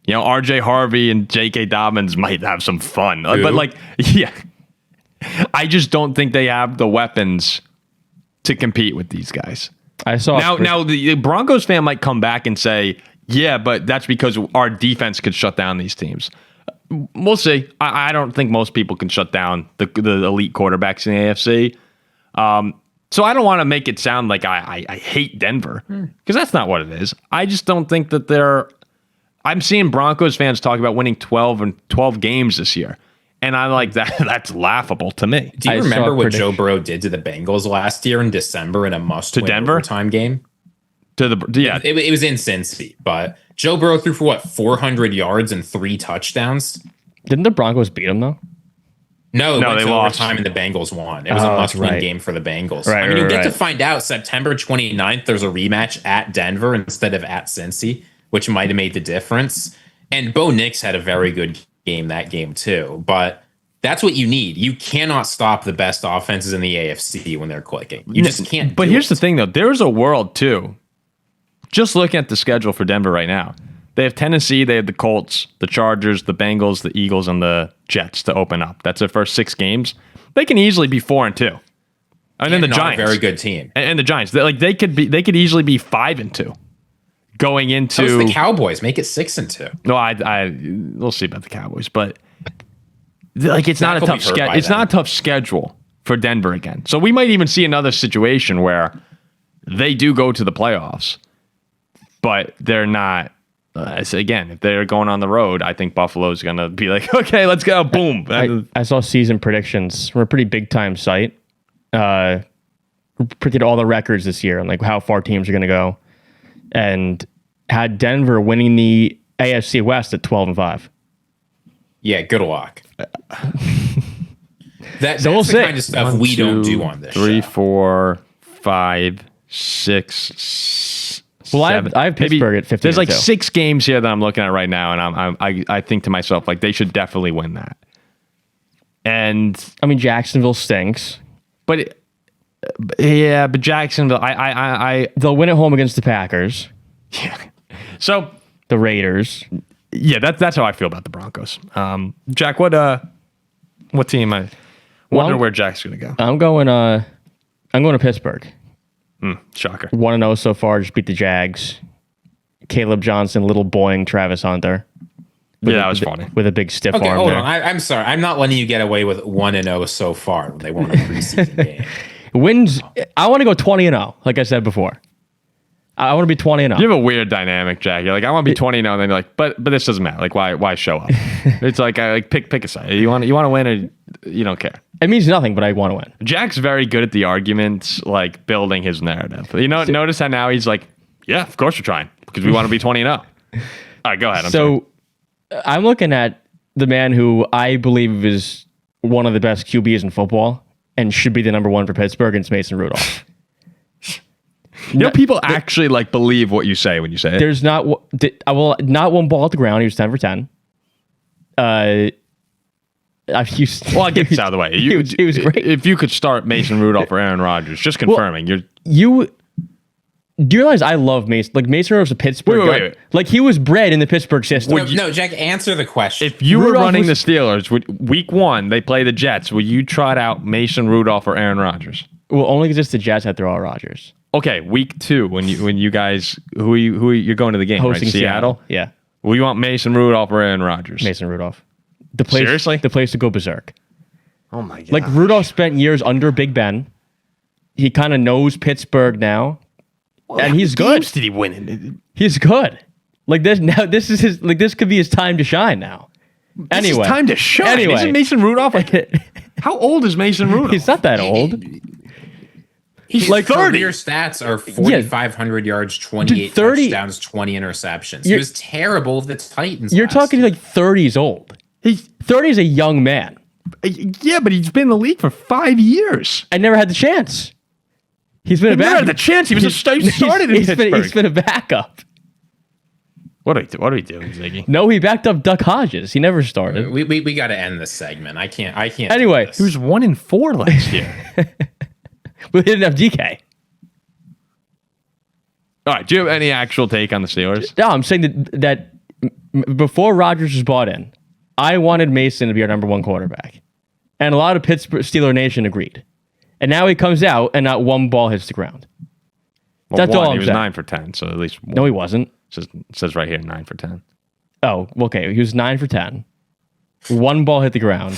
You know, RJ Harvey and J.K. Dobbins might have some fun. But like, yeah. I just don't think they have the weapons to compete with these guys. I saw now the Broncos fan might come back and say, yeah, but that's because our defense could shut down these teams. We'll see. I don't think most people can shut down the elite quarterbacks in the AFC. So I don't want to make it sound like I hate Denver, because that's not what it is. I just don't think that they're... I'm seeing Broncos fans talk about winning 12 games this year. And I'm like, that's laughable to me. Do you remember what Joe Burrow did to the Bengals last year in December in a must-win overtime game? It was in Cincy, but Joe Burrow threw for 400 yards and 3 touchdowns. Didn't the Broncos beat him though? No, they lost overtime and the Bengals won. It was a must-win game for the Bengals. Right, you'll get to find out September 29th. There's a rematch at Denver instead of at Cincy, which might have made the difference. And Bo Nix had a very good game that game too, but that's what you need. You cannot stop the best offenses in the AFC when they're clicking. You just can't. But here's the thing, though. There's a world too. Just looking at the schedule for Denver right now, they have Tennessee, they have the Colts, the Chargers, the Bengals, the Eagles, and the Jets to open up. That's their first 6 games. They can easily be 4-2. And then the Giants, a very good team, and the Giants, they could easily be 5-2. Going into the Cowboys, make it 6-2. No, we'll see about the Cowboys, but like it's not a tough schedule. It's not a tough schedule for Denver again. So we might even see another situation where they do go to the playoffs, but they're not. Again, if they're going on the road, I think Buffalo's going to be like, okay, let's go, boom. I saw season predictions. We're a pretty big time site. Predicted all the records this year and like how far teams are going to go. And had Denver winning the AFC West at 12-5. Yeah, good luck. That's we'll the kind of stuff we don't do on this 3, show. 4, 5, 6. Well, 7. I have Pittsburgh at 15. There's like 6 games here that I'm looking at right now, and I think to myself like they should definitely win that. And I mean, Jacksonville stinks, but Yeah, but Jacksonville, I They'll win at home against the Packers, yeah. So the Raiders. yeah, that's how I feel about the Broncos. Jack, what team? I wonder where Jack's gonna go. I'm going to Pittsburgh. Shocker. 1-0 so far. Just beat the Jags. Caleb Johnson, little boing Travis Hunter. Yeah, that was funny. With a big stiff Okay, arm hold there. on. I'm sorry. I'm not letting you get away with 1-0 so far. They won a preseason game. Wins. I want to go 20-0, like I said before. I want to be 20-0. You have a weird dynamic, Jack. You're like, I want to be 20 now, and then you're like, but this doesn't matter. Like, why show up? It's like, pick a side. You want to win, or you don't care. It means nothing, but I want to win. Jack's very good at the arguments, like building his narrative. Notice how now he's like, yeah, of course we're trying because we want to be 20-0. All right, go ahead. I'm looking at the man who I believe is one of the best QBs in football and should be the number one for Pittsburgh, and it's Mason Rudolph. People actually like believe what you say when you say it. There's not one ball at the ground. He was 10 for 10. I'll get this out of the way. He was great. If you could start Mason Rudolph or Aaron Rodgers, just confirming. Do you realize I love Mason? Like, Mason Rudolph's a Pittsburgh guy. Wait. Like, he was bred in the Pittsburgh system. No, Jack, answer the question. If you were Rudolph running the Steelers, week 1, they play the Jets, would you trot out Mason Rudolph or Aaron Rodgers? Well, only because it's the Jets that throw out Rodgers. Okay, week 2, when you guys, you're going to the game, Hosting right? Seattle? Yeah. Well, you want Mason Rudolph or Aaron Rodgers? Mason Rudolph. Seriously? The place to go berserk. Oh, my God. Like, Rudolph spent years under Big Ben. He kind of knows Pittsburgh now. And he's good. Games did he win in? He's good. Like, this is his. Like, this could be his time to shine now. Anyway, It's time to shine. Anyway, Isn't Mason Rudolph how old is Mason Rudolph? he's not that old. His like 30. career stats are 4,500 yards, 28 30 touchdowns, 20 interceptions. He was terrible with the Titans. You're last talking year. like 30's old. 30 is a young man. Yeah, but he's been in the league for 5 years. I never had the chance. He's been a Never backup. had the chance. He started in Pittsburgh. He's been a backup. What are we doing, Ziggy? No, he backed up Duck Hodges. He never started. We got to end this segment. I can't. Anyway, He was 1-4 last year. we didn't have DK. All right. Do you have any actual take on the Steelers? No, I'm saying that before Rodgers was bought in, I wanted Mason to be our number one quarterback. And a lot of Pittsburgh Steeler Nation agreed. And now he comes out and not one ball hits the ground. Well, That's all I'm He was saying. 9 for 10, so at least one. No, he wasn't. It says right here 9 for 10. Oh, okay. He was 9 for 10. One ball hit the ground.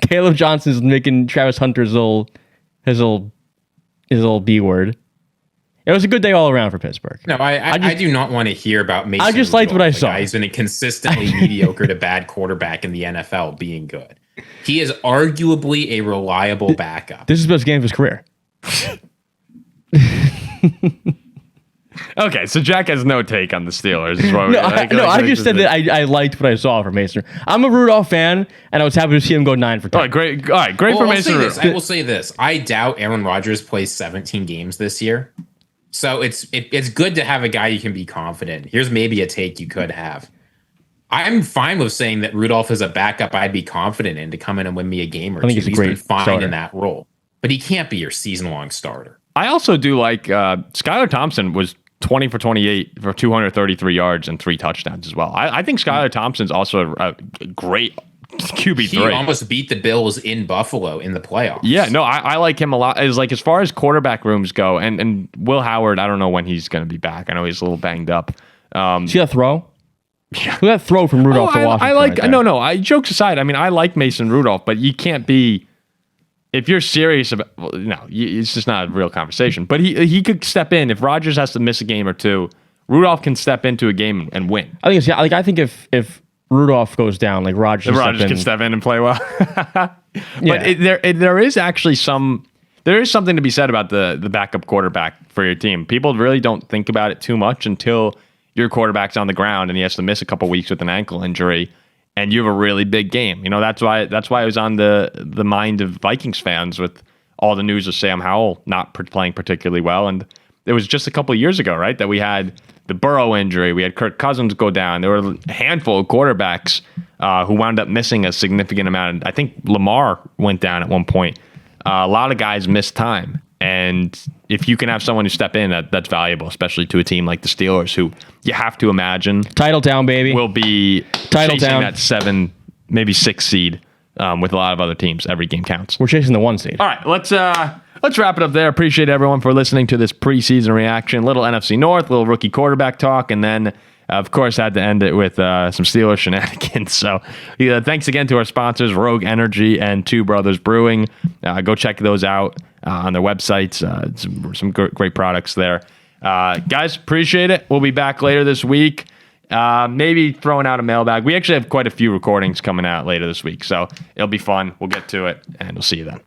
Caleb Johnson's making Travis Hunter's his little B word. It was a good day all around for Pittsburgh. No, I do not want to hear about Mason. I just liked what I saw. He's been a consistently mediocre to bad quarterback in the NFL being good. He is arguably a reliable backup. This is the best game of his career. Okay, so Jack has no take on the Steelers. Is what I just said that I liked what I saw from Mason. I'm a Rudolph fan, and I was happy to see him go 9 for 10. All right, great. All right, great for Mason Rudolph. I will say this. I doubt Aaron Rodgers plays 17 games this year. So it's good to have a guy you can be confident in. Here's maybe a take you could have. I'm fine with saying that Rudolph is a backup I'd be confident in to come in and win me a game or two. He's been fine starter in that role. But he can't be your season-long starter. I also do like Skylar Thompson was 20 for 28 for 233 yards and 3 touchdowns as well. I think Skylar Thompson's also a great QB3. He almost beat the Bills in Buffalo in the playoffs. Yeah, no, I like him a lot. As far as quarterback rooms go, and Will Howard, I don't know when he's going to be back. I know he's a little banged up. See that throw? Yeah. Look at that throw from Rudolph to Washington. I like jokes aside, I mean, I like Mason Rudolph, but you can't be, if you're serious about, it's just not a real conversation. But he could step in if Rodgers has to miss a game or two. Rudolph can step into a game and win. I think if Rudolph goes down, like Rodgers can step in and play well. But Yeah. there is actually there is something to be said about the backup quarterback for your team. People really don't think about it too much until your quarterback's on the ground and he has to miss a couple weeks with an ankle injury, and you have a really big game. That's why it was on the mind of Vikings fans with all the news of Sam Howell not playing particularly well. And it was just a couple of years ago, right, that we had the Burrow injury. We had Kirk Cousins go down. There were a handful of quarterbacks who wound up missing a significant amount. I think Lamar went down at one point. a lot of guys miss time. And if you can have someone who step in, that's valuable, especially to a team like the Steelers, who you have to imagine title down, baby, will be title chasing down. that 7, maybe 6 seed with a lot of other teams. Every game counts. We're chasing the 1 seed. All right, let's wrap it up there. Appreciate everyone for listening to this preseason reaction. Little NFC North, little rookie quarterback talk, and then, of course, had to end it with some Steelers shenanigans. So thanks again to our sponsors, Rogue Energy and Two Brothers Brewing. Go check those out on their websites. Some great products there. Guys, appreciate it. We'll be back later this week. Maybe throwing out a mailbag. We actually have quite a few recordings coming out later this week, so it'll be fun. We'll get to it, and we'll see you then.